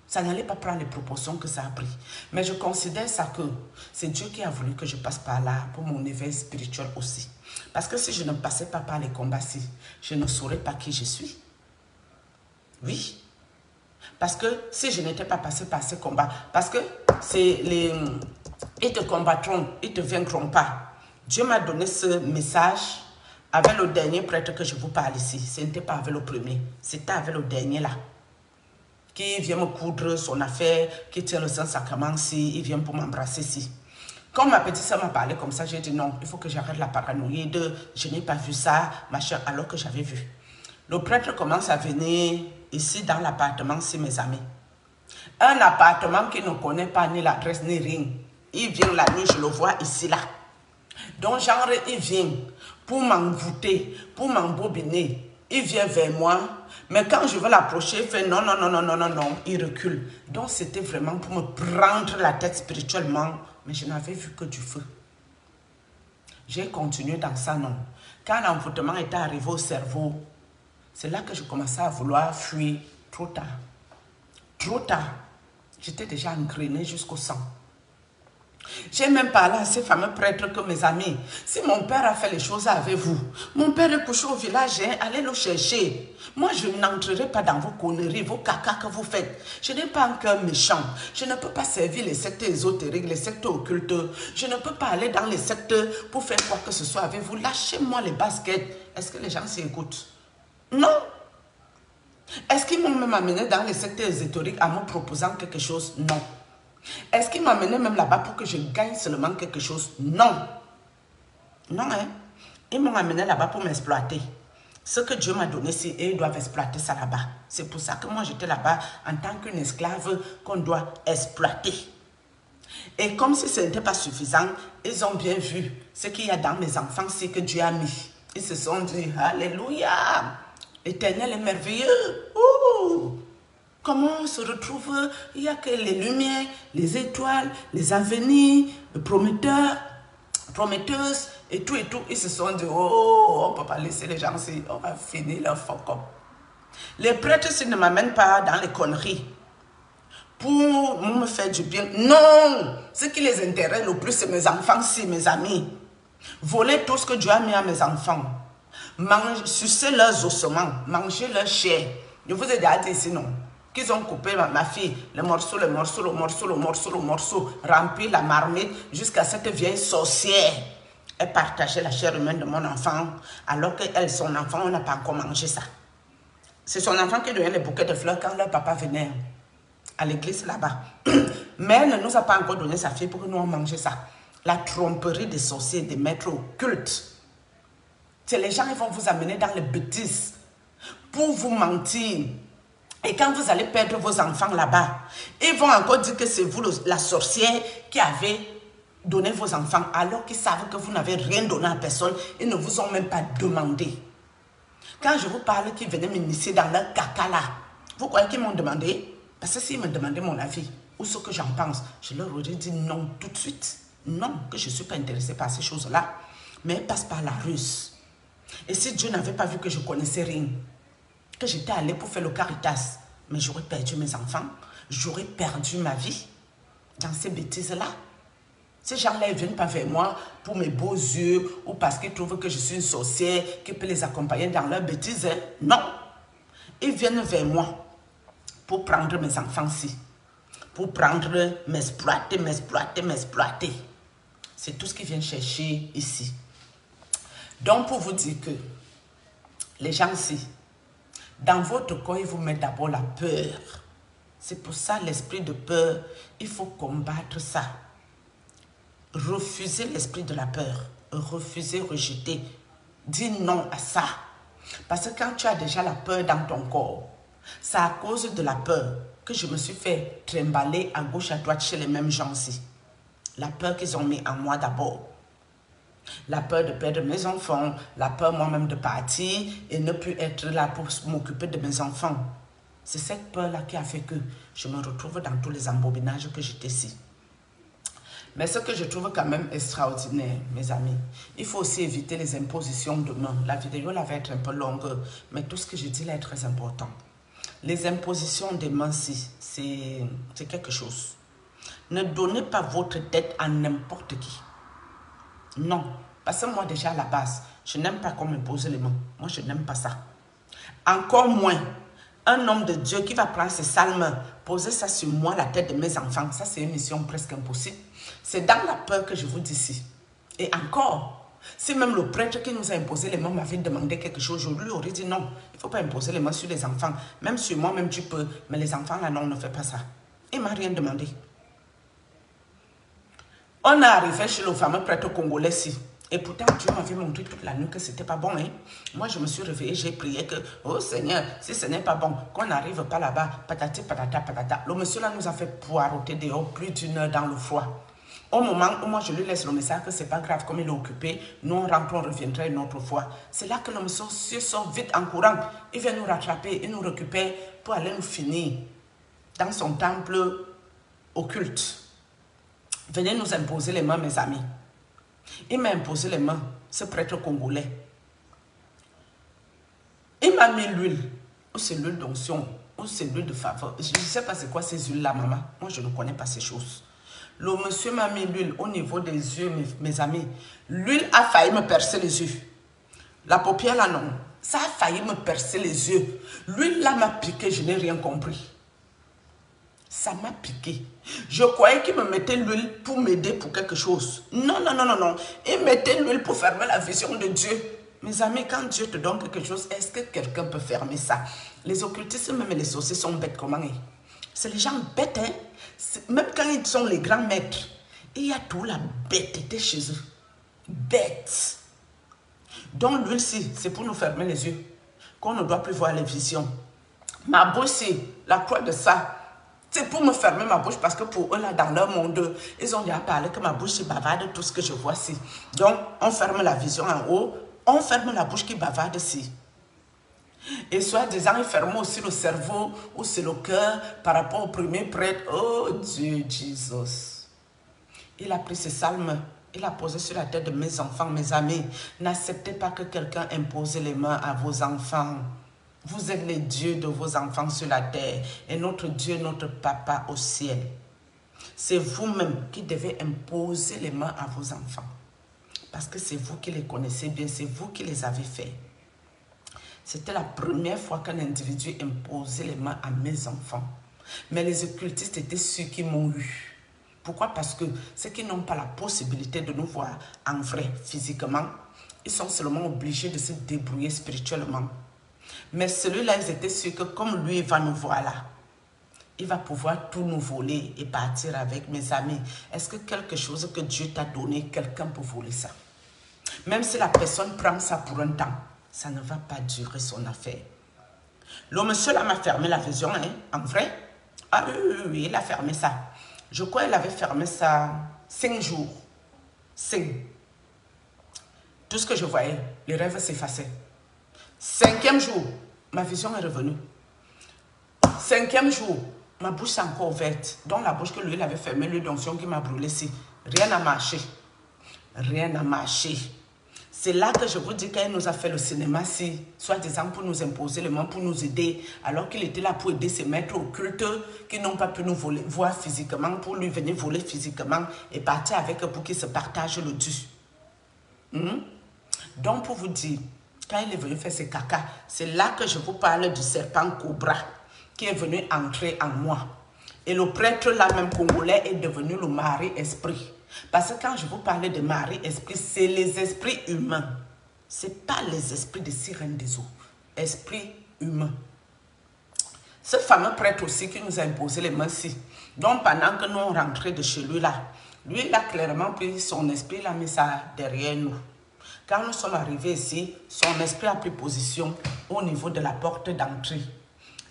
Ça n'allait pas prendre les proportions que ça a pris. Mais je considère ça que c'est Dieu qui a voulu que je passe par là pour mon éveil spirituel aussi. Parce que si je ne passais pas par les combats-ci, je ne saurais pas qui je suis. Oui. Parce que si je n'étais pas passé par ces combats, parce que c'est les... Ils te combattront, ils ne te vaincront pas. Dieu m'a donné ce message avec le dernier prêtre que je vous parle ici. Ce n'était pas avec le premier, c'était avec le dernier là. Qui vient me coudre son affaire, qui tient le Saint-Sacrement si, il vient pour m'embrasser si. Quand ma petite soeur m'a parlé comme ça, j'ai dit non, il faut que j'arrête la paranoïde, je n'ai pas vu ça, machin, alors que j'avais vu. Le prêtre commence à venir ici dans l'appartement, c'est mes amis. Un appartement qui ne connaît pas ni l'adresse ni rien. Il vient la nuit, je le vois ici là. Donc genre, il vient pour m'envoûter, pour m'embobiner. Il vient vers moi, mais quand je veux l'approcher, il fait non, non, non, non, non, non, non, il recule. Donc c'était vraiment pour me prendre la tête spirituellement, mais je n'avais vu que du feu. J'ai continué dans ça, non. Quand l'envoûtement était arrivé au cerveau, c'est là que je commençais à vouloir fuir trop tard. Trop tard. J'étais déjà engrainée jusqu'au sang. J'ai même parlé à ces fameux prêtres que mes amis, si mon père a fait les choses avec vous, mon père est couché au village, hein, allez le chercher. Moi, je n'entrerai pas dans vos conneries, vos caca que vous faites. Je n'ai pas un cœur méchant. Je ne peux pas servir les sectes ésotériques, les sectes occultes. Je ne peux pas aller dans les sectes pour faire quoi que ce soit avec vous. Lâchez-moi les baskets. Est-ce que les gens s'y écoutent? Non. Est-ce qu'ils m'ont même amené dans les sectes ésotériques en me proposant quelque chose? Non. Est-ce qu'ils m'amenaient même là-bas pour que je gagne seulement quelque chose? Non. Non, hein. Ils m'ont amené là-bas pour m'exploiter. Ce que Dieu m'a donné, c'est eux doivent exploiter ça là-bas. C'est pour ça que moi, j'étais là-bas en tant qu'une esclave qu'on doit exploiter. Et comme si ce n'était pas suffisant, ils ont bien vu ce qu'il y a dans mes enfants, c'est que Dieu a mis. Ils se sont dit, alléluia, l'Éternel est merveilleux. Ouh. Comment on se retrouve? Il n'y a que les lumières, les étoiles, les avenirs, le prometteur, prometteuse et tout et tout. Ils se sont dit, oh, on ne peut pas laisser les gens ici, on va finir leur fuck up. Les prêtres, s'ils ne m'amènent pas dans les conneries pour me faire du bien, non! Ce qui les intéresse le plus, c'est mes enfants, si mes amis. Voler tout ce que Dieu a mis à mes enfants. Sucer leurs ossements, manger leur chair. Je vous ai déjà dit ici, non? Qu'ils ont coupé ma fille, le morceau, rempli la marmite jusqu'à cette vieille sorcière. Elle partageait la chair humaine de mon enfant, alors qu'elle, son enfant, on n'a pas encore mangé ça. C'est son enfant qui donnait les bouquets de fleurs quand leur papa venait à l'église là-bas. Mais elle ne nous a pas encore donné sa fille pour que nous on mange ça. La tromperie des sorciers, des maîtres occultes. C'est les gens qui vont vous amener dans les bêtises pour vous mentir. Et quand vous allez perdre vos enfants là-bas, ils vont encore dire que c'est vous la sorcière qui avez donné vos enfants, alors qu'ils savent que vous n'avez rien donné à personne. Ils ne vous ont même pas demandé. Quand je vous parle qu'ils venaient m'initier dans leur caca là, vous croyez qu'ils m'ont demandé? Parce que s'ils me demandaient mon avis ou ce que j'en pense, je leur aurais dit non tout de suite. Non, que je ne suis pas intéressée par ces choses-là. Mais elles passent par la ruse. Et si Dieu n'avait pas vu que je connaissais rien, que j'étais allée pour faire le Caritas, mais j'aurais perdu mes enfants, j'aurais perdu ma vie dans ces bêtises-là. Ces gens-là, ils ne viennent pas vers moi pour mes beaux yeux ou parce qu'ils trouvent que je suis une sorcière qui peut les accompagner dans leurs bêtises. Non. Ils viennent vers moi pour prendre mes enfants-ci, pour prendre, m'exploiter. C'est tout ce qu'ils viennent chercher ici. Donc, pour vous dire que les gens-ci, dans votre corps, ils vous mettent d'abord la peur. C'est pour ça l'esprit de peur, il faut combattre ça. Refusez l'esprit de la peur. Refusez, rejeter. Dis non à ça. Parce que quand tu as déjà la peur dans ton corps, c'est à cause de la peur que je me suis fait trimballer à gauche, à droite chez les mêmes gens-ci. La peur qu'ils ont mis en moi d'abord. La peur de perdre mes enfants, la peur moi-même de partir et ne plus être là pour m'occuper de mes enfants. C'est cette peur-là qui a fait que je me retrouve dans tous les embobinages que j'étais ici. Mais ce que je trouve quand même extraordinaire, mes amis, il faut aussi éviter les impositions de main. La vidéo là va être un peu longue, mais tout ce que je dis là est très important. Les impositions des mains, c'est quelque chose. Ne donnez pas votre dette à n'importe qui. Non, parce que moi déjà à la base, je n'aime pas qu'on me pose les mains. Moi, je n'aime pas ça. Encore moins, un homme de Dieu qui va prendre ses sales mains, poser ça sur moi, la tête de mes enfants. Ça, c'est une mission presque impossible. C'est dans la peur que je vous dis ici. Et encore, si même le prêtre qui nous a imposé les mains m'avait demandé quelque chose, je lui aurais dit non, il ne faut pas imposer les mains sur les enfants. Même sur moi, même tu peux. Mais les enfants, là, non, ne fais pas ça. Il ne m'a rien demandé. On est arrivé chez le fameux prêtre congolais-ci. Et pourtant, Dieu m'avait montré toute la nuit que ce n'était pas bon. Hein? Moi, je me suis réveillée, j'ai prié que, oh Seigneur, si ce n'est pas bon, qu'on n'arrive pas là-bas, patati, patata, patata. Le monsieur là nous a fait poireauter dehors plus d'une heure dans le froid. Au moment où moi je lui laisse le message que c'est pas grave, comme il est occupé, nous on rentre, on reviendra une autre fois. C'est là que le monsieur sort vite en courant. Il vient nous rattraper, il nous récupère pour aller nous finir dans son temple occulte. Venez nous imposer les mains, mes amis. Il m'a imposé les mains, ce prêtre congolais. Il m'a mis l'huile, ou c'est l'huile d'onction, ou c'est l'huile de faveur. Je ne sais pas c'est quoi ces huiles-là, maman. Moi, je ne connais pas ces choses. Le monsieur m'a mis l'huile au niveau des yeux, mes amis. L'huile a failli me percer les yeux. La paupière là, non. Ça a failli me percer les yeux. L'huile là m'a piqué, je n'ai rien compris. Ça m'a piqué. Je croyais qu'il me mettait l'huile pour m'aider pour quelque chose. Non, non, non, non, non. Il mettait l'huile pour fermer la vision de Dieu. Mes amis, quand Dieu te donne quelque chose, est-ce que quelqu'un peut fermer ça? Les occultistes, même les sorciers sont bêtes comment? C'est les gens bêtes, hein? Même quand ils sont les grands maîtres, il y a toute la bêteté chez eux. Bêtes. Donc l'huile, c'est pour nous fermer les yeux. Qu'on ne doit plus voir les visions. Ma bouche, la croix de ça, c'est pour me fermer ma bouche parce que pour eux, là, dans leur monde, ils ont déjà parlé que ma bouche est bavarde, tout ce que je vois ici. Donc, on ferme la vision en haut, on ferme la bouche qui bavarde ici. Et soi-disant, ils ferment aussi le cerveau ou c'est le cœur par rapport au premier prêtre. Oh Dieu, Jésus. Il a pris ce salme, il a posé sur la tête de mes enfants, mes amis. N'acceptez pas que quelqu'un impose les mains à vos enfants. Vous êtes les dieux de vos enfants sur la terre et notre Dieu, notre Papa au ciel. C'est vous-même qui devez imposer les mains à vos enfants. Parce que c'est vous qui les connaissez bien, c'est vous qui les avez faits. C'était la première fois qu'un individu imposait les mains à mes enfants. Mais les occultistes étaient ceux qui m'ont eu. Pourquoi? Parce que ceux qui n'ont pas la possibilité de nous voir en vrai, physiquement, ils sont seulement obligés de se débrouiller spirituellement. Mais celui-là, ils étaient sûrs que comme lui va nous voir là, il va pouvoir tout nous voler et partir avec. Mes amis. Est-ce que quelque chose que Dieu t'a donné, quelqu'un peut voler ça? Même si la personne prend ça pour un temps, ça ne va pas durer son affaire. Le monsieur là m'a fermé la vision, hein, en vrai. Ah oui, il a fermé ça. Je crois qu'il avait fermé ça 5 jours. 5. Tout ce que je voyais, les rêves s'effaçaient. 5e jour, ma vision est revenue. 5e jour, ma bouche est encore ouverte. Donc la bouche que lui avait fermée, l'huile d'onction qui m'a brûlé ici. Rien n'a marché. Rien n'a marché. C'est là que je vous dis qu'il nous a fait le cinéma, si, soi-disant pour nous imposer les mains, pour nous aider, alors qu'il était là pour aider ces maîtres occultes qui n'ont pas pu nous voler, voir physiquement, pour lui venir voler physiquement et partir avec eux pour qu'ils se partagent le dû. Donc pour vous dire, quand il est venu faire ses caca, c'est là que je vous parle du serpent cobra qui est venu entrer en moi. Et le prêtre là même congolais est devenu le mari-esprit. Parce que quand je vous parlais de mari-esprit, c'est les esprits humains. Ce n'est pas les esprits de sirènes des eaux. Esprits humains. Ce fameux prêtre aussi qui nous a imposé les mains-ci. Donc pendant que nous on rentrait de chez lui là, lui il a clairement pris son esprit, il a mis ça derrière nous. Quand nous sommes arrivés ici, son esprit a pris position au niveau de la porte d'entrée.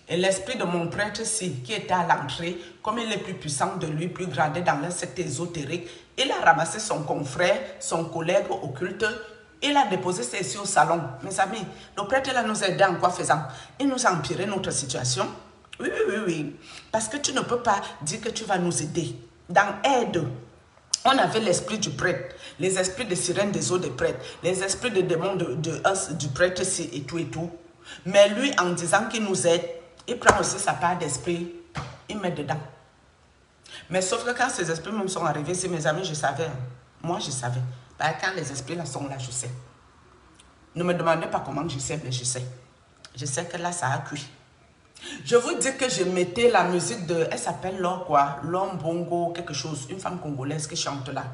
Et l'esprit de mon prêtre-ci, qui était à l'entrée, comme il est plus puissant de lui, plus gradé dans le secte ésotérique, il a ramassé son confrère, son collègue occulte, il a déposé ça ici au salon. Mes amis, le prêtre là nous a aidé en quoi faisant? Il nous a empiré notre situation. Oui, oui, oui, oui. Parce que tu ne peux pas dire que tu vas nous aider. Dans aide, on avait l'esprit du prêtre, les esprits de sirènes des eaux des prêtres, les esprits de démons du prêtre-ci et tout et tout. Mais lui, en disant qu'il nous aide, il prend aussi sa part d'esprit, il met dedans. Mais sauf que quand ces esprits même sont arrivés, c'est mes amis, je savais. Moi, je savais. Quand les esprits là sont là, je sais. Ne me demandez pas comment je sais, mais je sais. Je sais que là, ça a cuit. Je vous dis que je mettais la musique de... Elle s'appelle Lor quoi? Lombongo, quelque chose. Une femme congolaise qui chante là.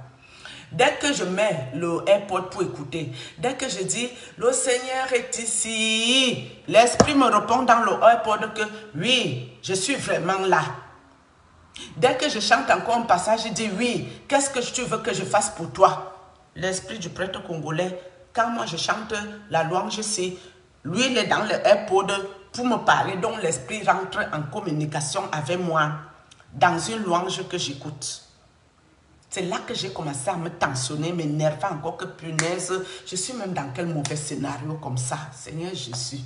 Dès que je mets le AirPod pour écouter, dès que je dis « Le Seigneur est ici », l'esprit me répond dans le AirPod que « Oui, je suis vraiment là ». Dès que je chante encore un passage, je dis « Oui, qu'est-ce que tu veux que je fasse pour toi ?» L'esprit du prêtre congolais, quand moi je chante la louange, c'est lui, il est dans le AirPod pour me parler, donc l'esprit rentre en communication avec moi dans une louange que j'écoute. C'est là que j'ai commencé à me tensionner, m'énerver encore que punaise. Je suis même dans quel mauvais scénario comme ça, Seigneur Jésus.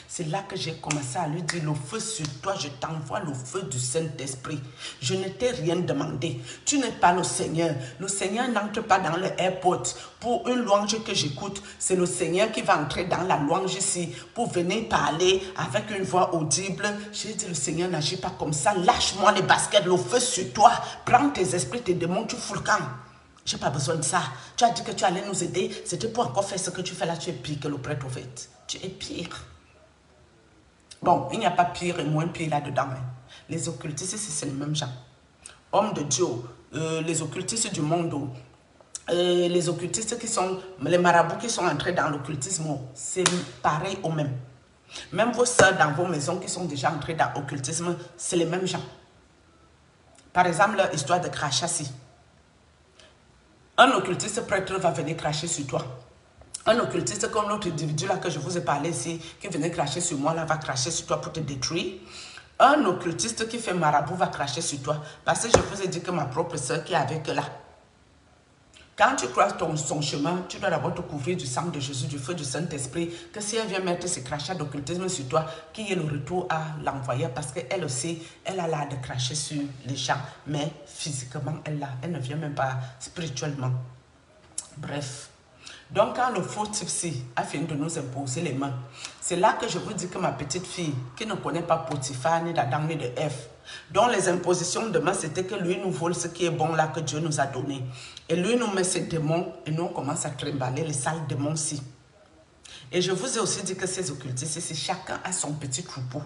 C'est là que j'ai commencé à lui dire, le feu sur toi, je t'envoie le feu du Saint-Esprit. Je ne t'ai rien demandé. Tu n'es pas le Seigneur. Le Seigneur n'entre pas dans le airport. Pour une louange que j'écoute, c'est le Seigneur qui va entrer dans la louange ici pour venir parler avec une voix audible. J'ai dit, le Seigneur n'agit pas comme ça. Lâche-moi les baskets, le feu sur toi. Prends tes esprits, tes démons, tu fous le camp. Je n'ai pas besoin de ça. Tu as dit que tu allais nous aider. C'était pour encore faire ce que tu fais là. Tu es pire que le prêtre au fait. Tu es pire. Bon, il n'y a pas pire et moins pire là-dedans. Hein. Les occultistes, c'est les mêmes gens. Hommes de Dieu, les occultistes du monde, les occultistes qui sont, les marabouts qui sont entrés dans l'occultisme, c'est pareil au même. Même vos soeurs dans vos maisons qui sont déjà entrées dans l'occultisme, c'est les mêmes gens. Par exemple, l'histoire de crachassi. Un occultiste prêtre va venir cracher sur toi. Un occultiste comme l'autre individu là que je vous ai parlé ici, qui venait cracher sur moi là, va cracher sur toi pour te détruire. Un occultiste qui fait marabout va cracher sur toi. Parce que je vous ai dit que ma propre soeur qui est avec là, quand tu croises son chemin, tu dois d'abord te couvrir du sang de Jésus, du feu du Saint-Esprit, que si elle vient mettre ses crachats d'occultisme sur toi, qu'il y ait le retour à l'envoyeur, parce qu'elle aussi, elle a l'air de cracher sur les gens, mais physiquement, elle ne vient même pas spirituellement. Bref. Donc, quand le faux tipsy a fini de nous imposer les mains, c'est là que je vous dis que ma petite fille, qui ne connaît pas Potiphar, ni d'Adam, ni de Ève, dont les impositions de main, c'était que lui nous vole ce qui est bon là que Dieu nous a donné. Et lui nous met ses démons et nous on commence à trimballer les sales démons-ci. Et je vous ai aussi dit que ces occultistes ici, chacun a son petit troupeau.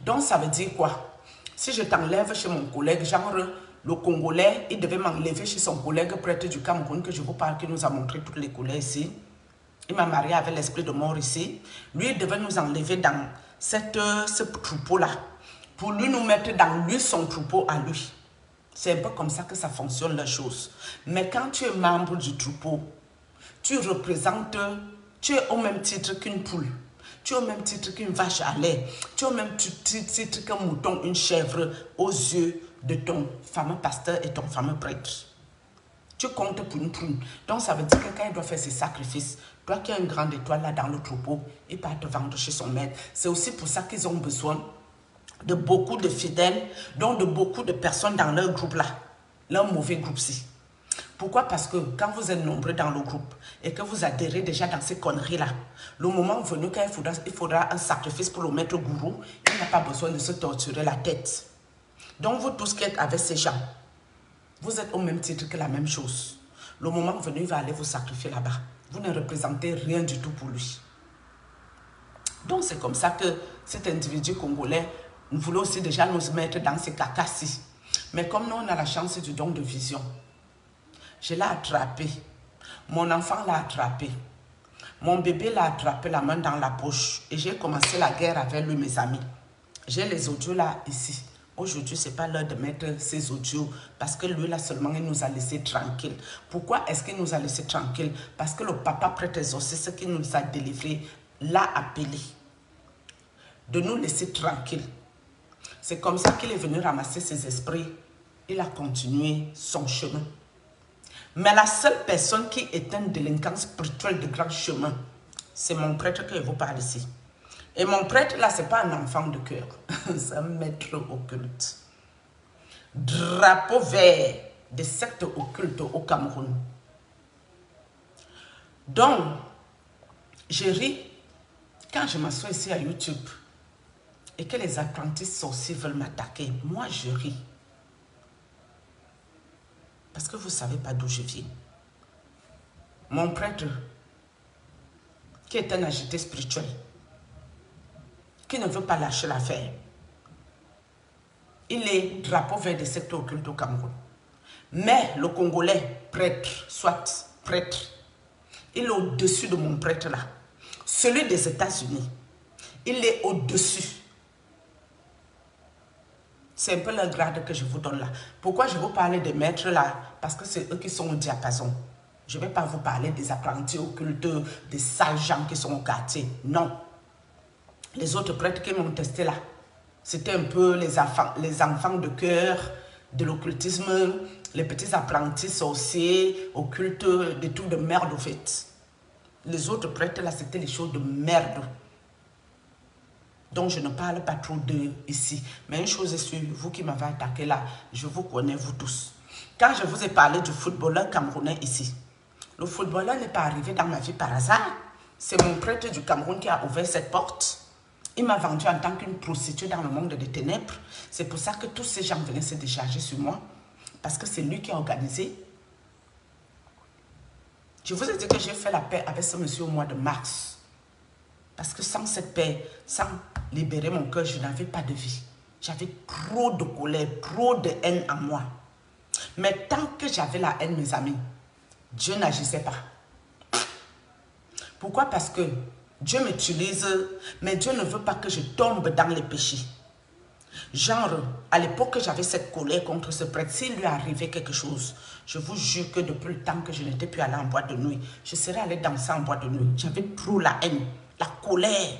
Donc, ça veut dire quoi? Si je t'enlève chez mon collègue, genre le Congolais, il devait m'enlever chez son collègue prêtre du Cameroun, que je vous parle, qui nous a montré toutes les couleurs ici. Il m'a marié avec l'esprit de mort ici. Lui, il devait nous enlever dans ce troupeau-là, pour lui nous mettre dans lui son troupeau à lui. C'est un peu comme ça que ça fonctionne la chose. Mais quand tu es membre du troupeau, tu représentes, tu es au même titre qu'une poule. Tu es au même titre qu'une vache à lait. Tu es au même titre qu'un mouton, une chèvre aux yeux de ton fameux pasteur et ton fameux prêtre. Tu comptes pour une prune. Donc ça veut dire que quand il doit faire ses sacrifices, toi qui as une grande étoile là dans le troupeau, il va te vendre chez son maître. C'est aussi pour ça qu'ils ont besoin de beaucoup de fidèles, donc de beaucoup de personnes dans leur groupe là, leur mauvais groupe-ci. Pourquoi? Parce que quand vous êtes nombreux dans le groupe et que vous adhérez déjà dans ces conneries-là, le moment venu quand il faudra un sacrifice pour le maître gourou, il n'a pas besoin de se torturer la tête. Donc vous tous qui êtes avec ces gens, vous êtes au même titre que la même chose. Le moment venu, il va aller vous sacrifier là-bas. Vous ne représentez rien du tout pour lui. Donc c'est comme ça que cet individu congolais voulait aussi déjà nous mettre dans ces cacas-ci. Mais comme nous, on a la chance du don de vision, je l'ai attrapé. Mon enfant l'a attrapé. Mon bébé l'a attrapé la main dans la poche. Et j'ai commencé la guerre avec lui, mes amis. J'ai les audios là, ici. Aujourd'hui, ce n'est pas l'heure de mettre ces audios parce que lui, là seulement, il nous a laissé tranquille. Pourquoi est-ce qu'il nous a laissé tranquille? Parce que le papa prêtre exorciste qui nous a délivré l'a appelé de nous laisser tranquille. C'est comme ça qu'il est venu ramasser ses esprits. Il a continué son chemin. Mais la seule personne qui est un délinquant spirituel de grand chemin, c'est mon prêtre que je vous parle ici. Et mon prêtre, là, ce n'est pas un enfant de cœur. C'est un maître occulte. Drapeau vert des sectes occultes au Cameroun. Donc, je ris quand je m'assois ici à YouTube et que les apprentis sorciers veulent m'attaquer. Moi, je ris. Parce que vous ne savez pas d'où je viens. Mon prêtre, qui est un agité spirituel, qui ne veut pas lâcher l'affaire, il est drapeau vert des sectes occultes au Cameroun. Mais le Congolais, prêtre, soit prêtre, il est au-dessus de mon prêtre là. Celui des États-Unis, il est au-dessus. C'est un peu le grade que je vous donne là. Pourquoi je vous parle des maîtres là? Parce que c'est eux qui sont au diapason. Je ne vais pas vous parler des apprentis occultes, des sales gens qui sont au quartier. Non. Les autres prêtres qui m'ont testé là, c'était un peu les enfants de cœur, de l'occultisme, les petits apprentis sorciers, occultes, des trucs de merde au fait. Les autres prêtres là, c'était les choses de merde. Donc, je ne parle pas trop d'eux ici. Mais une chose est sûre, vous qui m'avez attaqué là, je vous connais, vous tous. Quand je vous ai parlé du footballeur camerounais ici, le footballeur n'est pas arrivé dans ma vie par hasard. C'est mon prêtre du Cameroun qui a ouvert cette porte. Il m'a vendu en tant qu'une prostituée dans le monde des ténèbres. C'est pour ça que tous ces gens venaient se décharger sur moi. Parce que c'est lui qui a organisé. Je vous ai dit que j'ai fait la paix avec ce monsieur au mois de mars. Parce que sans cette paix, sans libérer mon cœur, je n'avais pas de vie. J'avais trop de colère, trop de haine en moi. Mais tant que j'avais la haine, mes amis, Dieu n'agissait pas. Pourquoi? Parce que Dieu m'utilise, mais Dieu ne veut pas que je tombe dans les péchés. Genre, à l'époque que j'avais cette colère contre ce prêtre, s'il lui arrivait quelque chose, je vous jure que depuis le temps que je n'étais plus allée en boîte de nuit, je serais allée danser en boîte de nuit. J'avais trop la haine, la colère,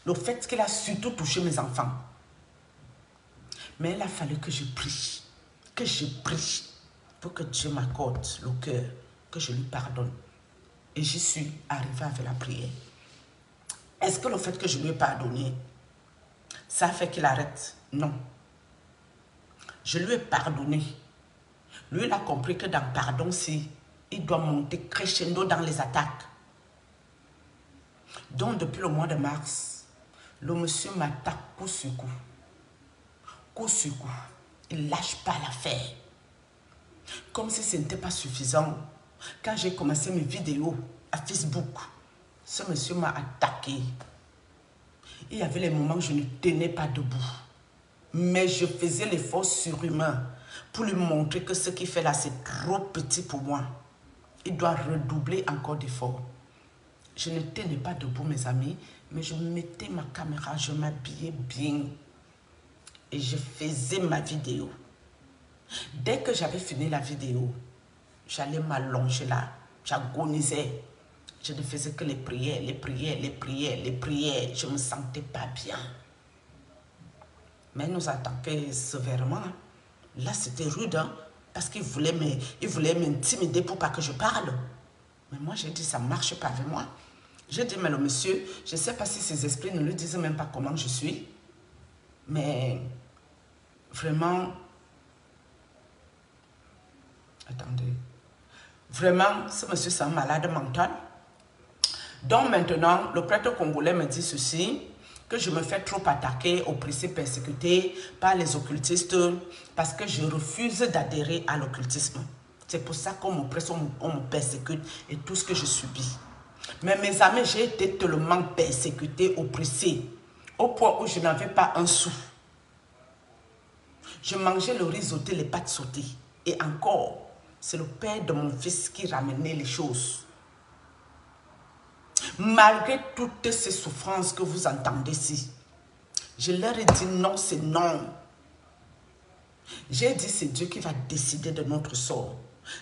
le fait qu'il a surtout touché mes enfants. Mais il a fallu que je prie pour que Dieu m'accorde le cœur, que je lui pardonne. Et j'y suis arrivée avec la prière. Est-ce que le fait que je lui ai pardonné, ça fait qu'il arrête? Non. Je lui ai pardonné. Lui, il a compris que dans le pardon, il doit monter crescendo dans les attaques. Donc, depuis le mois de mars, le monsieur m'attaque coup sur coup. Coup sur coup. Il ne lâche pas l'affaire. Comme si ce n'était pas suffisant. Quand j'ai commencé mes vidéos à Facebook, ce monsieur m'a attaqué. Il y avait les moments où je ne tenais pas debout. Mais je faisais l'effort surhumain pour lui montrer que ce qu'il fait là, c'est trop petit pour moi. Il doit redoubler encore d'efforts. Je ne tenais pas debout, mes amis, mais je mettais ma caméra, je m'habillais bien. Et je faisais ma vidéo. Dès que j'avais fini la vidéo, j'allais m'allonger là. J'agonisais. Je ne faisais que les prières, les prières, les prières, les prières. Je ne me sentais pas bien. Mais il nous attaquait sévèrement. Là, c'était rude, hein, parce qu'il voulait m'intimider pour pas que je parle. Mais moi, j'ai dit, ça ne marche pas avec moi. J'ai dit, mais le monsieur, je ne sais pas si ses esprits ne lui disent même pas comment je suis. Mais vraiment, attendez. Vraiment, ce monsieur, c'est un malade mental. Donc maintenant, le prêtre congolais me dit ceci, que je me fais trop attaquer, oppressé, persécuté par les occultistes parce que je refuse d'adhérer à l'occultisme. C'est pour ça qu'on m'oppresse, on me persécute et tout ce que je subis. Mais mes amis, j'ai été tellement persécuté, oppressé, au point où je n'avais pas un sou. Je mangeais le riz sauté, les pâtes sautées. Et encore, c'est le père de mon fils qui ramenait les choses. Malgré toutes ces souffrances que vous entendez ici, je leur ai dit non, c'est non. J'ai dit c'est Dieu qui va décider de notre sort.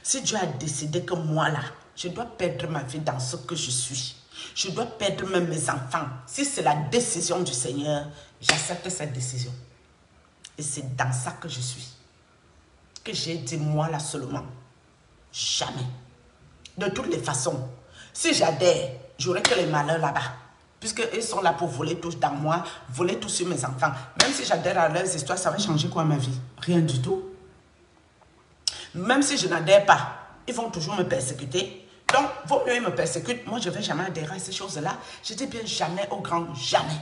Si Dieu a décidé que moi là, je dois perdre ma vie dans ce que je suis. Je dois perdre même mes enfants. Si c'est la décision du Seigneur, j'accepte cette décision. Et c'est dans ça que je suis. Que j'ai dit moi là seulement. Jamais. De toutes les façons, si j'adhère, j'aurai que les malheurs là-bas. Puisqu'ils sont là pour voler tout dans moi, voler tout sur mes enfants. Même si j'adhère à leurs histoires, ça va changer quoi ma vie? Rien du tout. Même si je n'adhère pas, ils vont toujours me persécuter. Donc, vaut mieux ils me persécutent. Moi, je ne vais jamais adhérer à ces choses-là. Je dis bien jamais au grand jamais.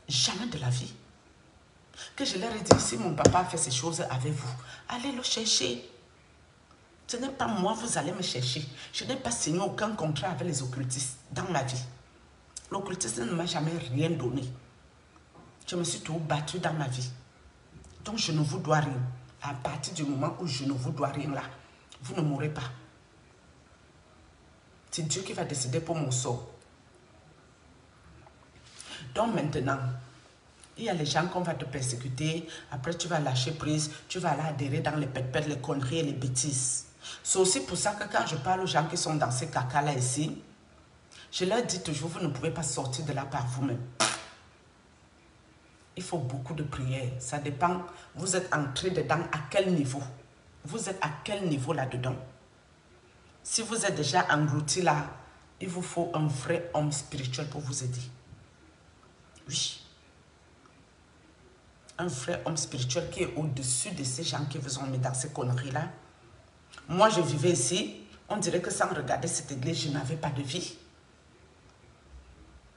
Jamais de la vie. Que je leur ai dit, si mon papa a fait ces choses avec vous, allez le chercher. Ce n'est pas moi, vous allez me chercher. Je n'ai pas signé aucun contrat avec les occultistes dans ma vie. L'occultisme ne m'a jamais rien donné. Je me suis tout battue dans ma vie. Donc je ne vous dois rien. À partir du moment où je ne vous dois rien là, vous ne mourrez pas. C'est Dieu qui va décider pour mon sort. Donc maintenant, il y a les gens qu'on va te persécuter. Après, tu vas lâcher prise. Tu vas aller adhérer dans les pètes-pètes, les conneries et les bêtises. C'est aussi pour ça que quand je parle aux gens qui sont dans ces caca-là ici, je leur dis toujours, vous ne pouvez pas sortir de là par vous-même. Il faut beaucoup de prières. Ça dépend, vous êtes entré dedans à quel niveau. Vous êtes à quel niveau là-dedans. Si vous êtes déjà englouti là, il vous faut un vrai homme spirituel pour vous aider. Oui. Un vrai homme spirituel qui est au-dessus de ces gens qui vous ont mis dans ces conneries-là. Moi, je vivais ici. On dirait que sans regarder cette église, je n'avais pas de vie.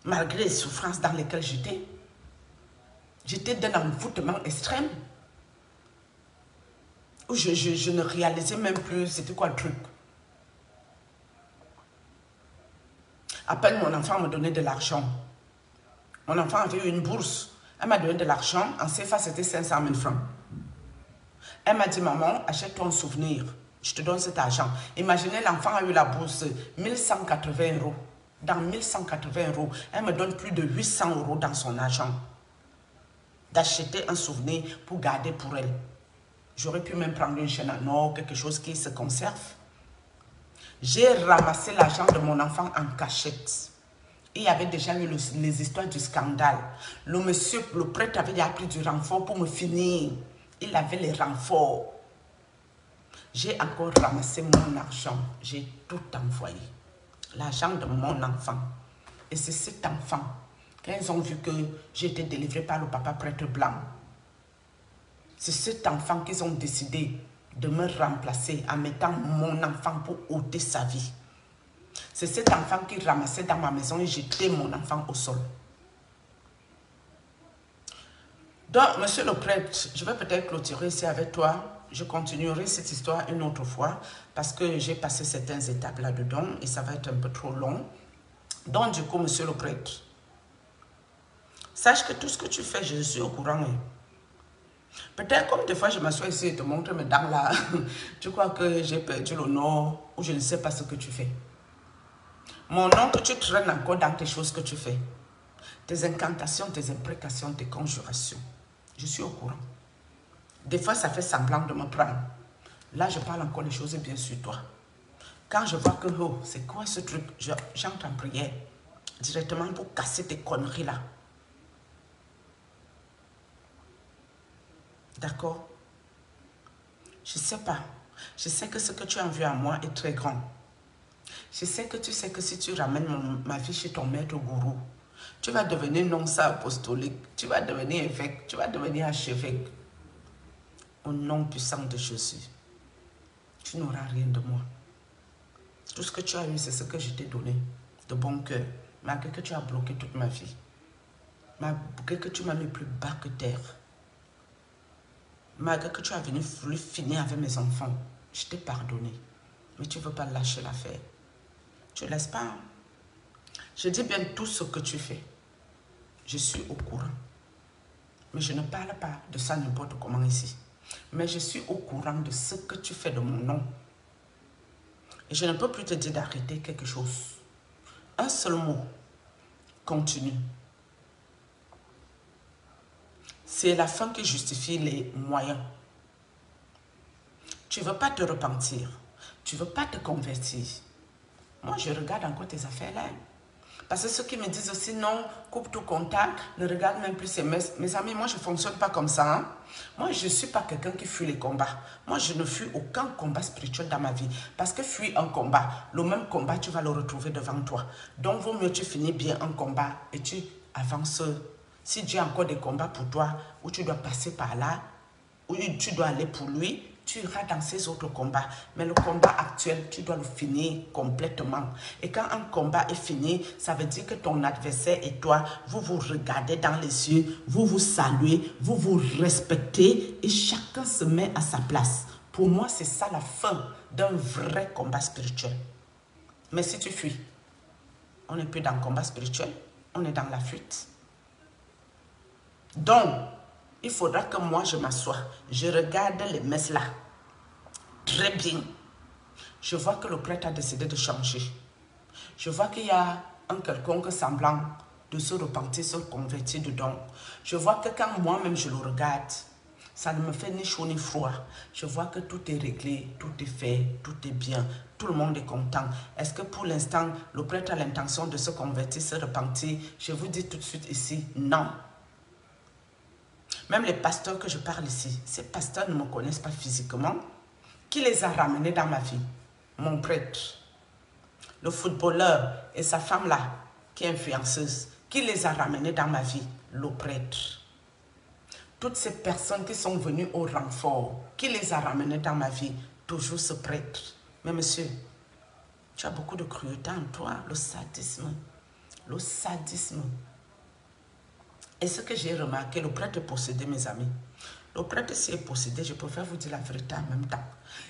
Malgré les souffrances dans lesquelles j'étais. J'étais d'un envoûtement extrême. Où je ne réalisais même plus c'était quoi le truc. À peine mon enfant me donnait de l'argent. Mon enfant avait eu une bourse. Elle m'a donné de l'argent. En CFA, c'était 500 000 francs. Elle m'a dit, maman, achète-toi un souvenir. Je te donne cet argent. Imaginez, l'enfant a eu la bourse, 1180 euros. Dans 1180 euros, elle me donne plus de 800 euros dans son argent. D'acheter un souvenir pour garder pour elle. J'aurais pu même prendre une chaîne en or, quelque chose qui se conserve. J'ai ramassé l'argent de mon enfant en cachette. Il y avait déjà eu les histoires du scandale. Le monsieur, le prêtre avait déjà pris du renfort pour me finir. Il avait les renforts. J'ai encore ramassé mon argent. J'ai tout envoyé. L'argent de mon enfant. Et c'est cet enfant, quand ils ont vu que j'ai été délivrée par le papa prêtre blanc, c'est cet enfant qu'ils ont décidé de me remplacer en mettant mon enfant pour ôter sa vie. C'est cet enfant qui ramassait dans ma maison et jetait mon enfant au sol. Donc, monsieur le prêtre, je vais peut-être clôturer ici avec toi. Je continuerai cette histoire une autre fois parce que j'ai passé certaines étapes là-dedans et ça va être un peu trop long. Donc, du coup, monsieur le prêtre, sache que tout ce que tu fais, je suis au courant. Peut-être comme des fois, je m'assois ici et te montre mes dents là. Tu crois que j'ai perdu le nom ou je ne sais pas ce que tu fais. Mon nom que tu traînes encore dans tes choses que tu fais. Tes incantations, tes imprécations, tes conjurations. Je suis au courant. Des fois, ça fait semblant de me prendre. Là, je parle encore des choses bien sur toi. Quand je vois que, oh, c'est quoi ce truc, j'entre en prière directement pour casser tes conneries là. D'accord? Je ne sais pas. Je sais que ce que tu as vu à moi est très grand. Je sais que tu sais que si tu ramènes ma vie chez ton maître gourou, tu vas devenir non-ça apostolique, tu vas devenir évêque, tu vas devenir archevêque. Au nom puissant de Jésus, tu n'auras rien de moi. Tout ce que tu as eu, c'est ce que je t'ai donné, de bon cœur, malgré que tu as bloqué toute ma vie, malgré que tu m'as mis plus bas que terre, malgré que tu as voulu finir avec mes enfants, je t'ai pardonné, mais tu ne veux pas lâcher l'affaire. Tu ne laisses pas. Hein? Je dis bien tout ce que tu fais. Je suis au courant. Mais je ne parle pas de ça n'importe comment ici. Mais je suis au courant de ce que tu fais de mon nom. Et je ne peux plus te dire d'arrêter quelque chose. Un seul mot. Continue. C'est la fin qui justifie les moyens. Tu ne veux pas te repentir. Tu ne veux pas te convertir. Moi, je regarde encore tes affaires là. Parce que ceux qui me disent aussi non, coupe tout contact, ne regarde même plus ces mes amis, moi je ne fonctionne pas comme ça. Hein? Moi je ne suis pas quelqu'un qui fuit les combats. Moi je ne fuis aucun combat spirituel dans ma vie. Parce que fuis un combat, le même combat tu vas le retrouver devant toi. Donc vaut mieux tu finis bien un combat et tu avances. Si Dieu a encore des combats pour toi, où tu dois passer par là, où tu dois aller pour lui, tu iras dans ces autres combats. Mais le combat actuel, tu dois le finir complètement. Et quand un combat est fini, ça veut dire que ton adversaire et toi, vous vous regardez dans les yeux, vous vous saluez, vous vous respectez et chacun se met à sa place. Pour moi, c'est ça la fin d'un vrai combat spirituel. Mais si tu fuis, on n'est plus dans le combat spirituel, on est dans la fuite. Donc, il faudra que moi je m'assoie, je regarde les messes là, très bien. Je vois que le prêtre a décidé de changer. Je vois qu'il y a un quelconque semblant de se repentir, se convertir dedans. Je vois que quand moi-même je le regarde, ça ne me fait ni chaud ni froid. Je vois que tout est réglé, tout est fait, tout est bien. Tout le monde est content. Est-ce que pour l'instant, le prêtre a l'intention de se convertir, se repentir? Je vous dis tout de suite ici, non. Même les pasteurs que je parle ici, ces pasteurs ne me connaissent pas physiquement. Qui les a ramenés dans ma vie? Mon prêtre. Le footballeur et sa femme là, qui est influenceuse, Qui les a ramenés dans ma vie? Le prêtre. Toutes ces personnes qui sont venues au renfort, qui les a ramenés dans ma vie? Toujours ce prêtre. Mais monsieur, tu as beaucoup de cruauté en toi, le sadisme. Le sadisme. Et ce que j'ai remarqué, le prêtre est possédé, mes amis. Le prêtre, s'il est possédé, je préfère vous dire la vérité en même temps.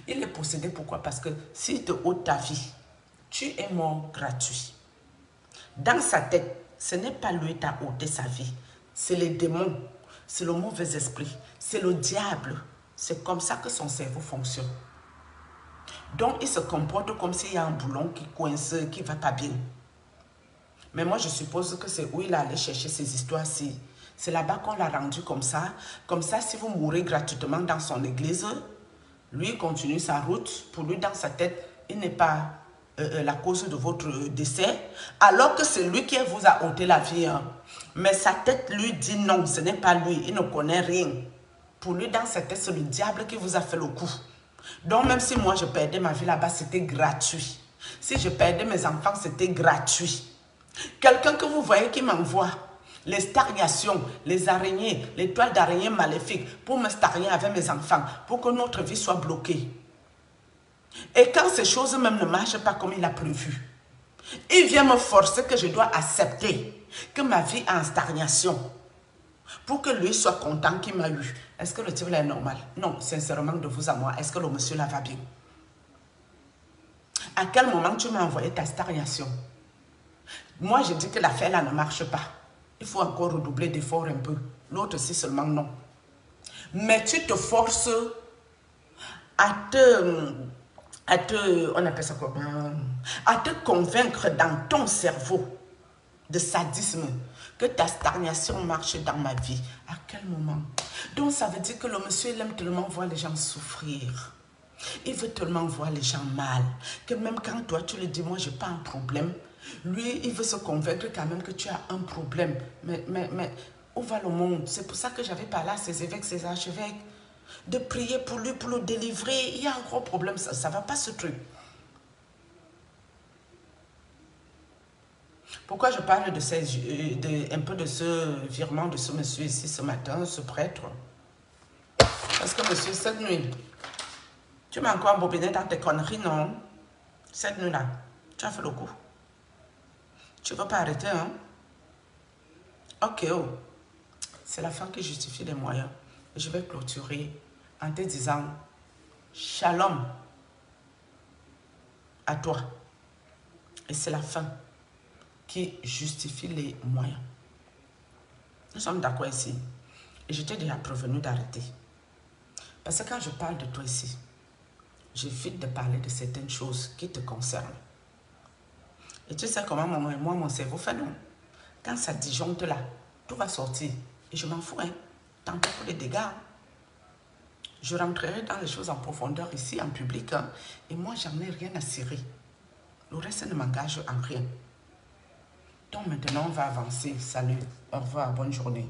Il est possédé pourquoi? Parce que s'il te ôte ta vie, tu es mort gratuit. Dans sa tête, ce n'est pas lui qui a ôté sa vie. C'est les démons, c'est le mauvais esprit, c'est le diable. C'est comme ça que son cerveau fonctionne. Donc, il se comporte comme s'il y a un boulon qui coince, qui ne va pas bien. Mais moi, je suppose que c'est où il est allé chercher ces histoires-ci. C'est là-bas qu'on l'a rendu comme ça. Comme ça, si vous mourrez gratuitement dans son église, lui, il continue sa route. Pour lui, dans sa tête, il n'est pas la cause de votre décès. Alors que c'est lui qui vous a ôté la vie. Hein. Mais sa tête lui dit non, ce n'est pas lui. Il ne connaît rien. Pour lui, dans sa tête, c'est le diable qui vous a fait le coup. Donc, même si moi, je perdais ma vie là-bas, c'était gratuit. Si je perdais mes enfants, c'était gratuit. Quelqu'un que vous voyez qui m'envoie les stagnations, les araignées, les toiles d'araignée maléfiques pour me stagner avec mes enfants, pour que notre vie soit bloquée. Et quand ces choses même ne marchent pas comme il a prévu, il vient me forcer que je dois accepter que ma vie est en stagnation pour que lui soit content qu'il m'a eu. Est-ce que le type là est normal? Non, sincèrement, de vous à moi, est-ce que le monsieur là va bien? À quel moment tu m'as envoyé ta stagnation? Moi, je dis que l'affaire là ne marche pas. Il faut encore redoubler d'efforts un peu. L'autre, si seulement non. Mais tu te forces à on appelle ça comment? À te convaincre dans ton cerveau de sadisme que ta stagnation marche dans ma vie. À quel moment? Donc, ça veut dire que le monsieur, il aime tellement voir les gens souffrir. Il veut tellement voir les gens mal. Que même quand toi, tu lui dis, moi, je n'ai pas un problème. Lui, il veut se convaincre quand même que tu as un problème. Mais où va le monde? C'est pour ça que j'avais parlé à ces évêques, ces archevêques, de prier pour lui, pour le délivrer. Il y a un gros problème, ça ne va pas ce truc. Pourquoi je parle un peu de ce virement de ce monsieur ici ce matin, ce prêtre? Parce que monsieur, cette nuit, tu m'as encore embobiné dans tes conneries, non? Cette nuit-là, tu as fait le coup. Tu ne veux pas arrêter, hein? Ok, oh. C'est la fin qui justifie les moyens. Je vais clôturer en te disant shalom à toi. Et c'est la fin qui justifie les moyens. Nous sommes d'accord ici. Et je t'ai déjà prévenu d'arrêter. Parce que quand je parle de toi ici, j'évite de parler de certaines choses qui te concernent. Et tu sais comment moi, mon cerveau fait, non? Quand ça disjoncte là, tout va sortir. Et je m'en fous, hein. Tant pis pour les dégâts. Je rentrerai dans les choses en profondeur ici, en public. Hein, et moi, j'en ai rien à cirer. Le reste ne m'engage en rien. Donc maintenant, on va avancer. Salut, au revoir, bonne journée.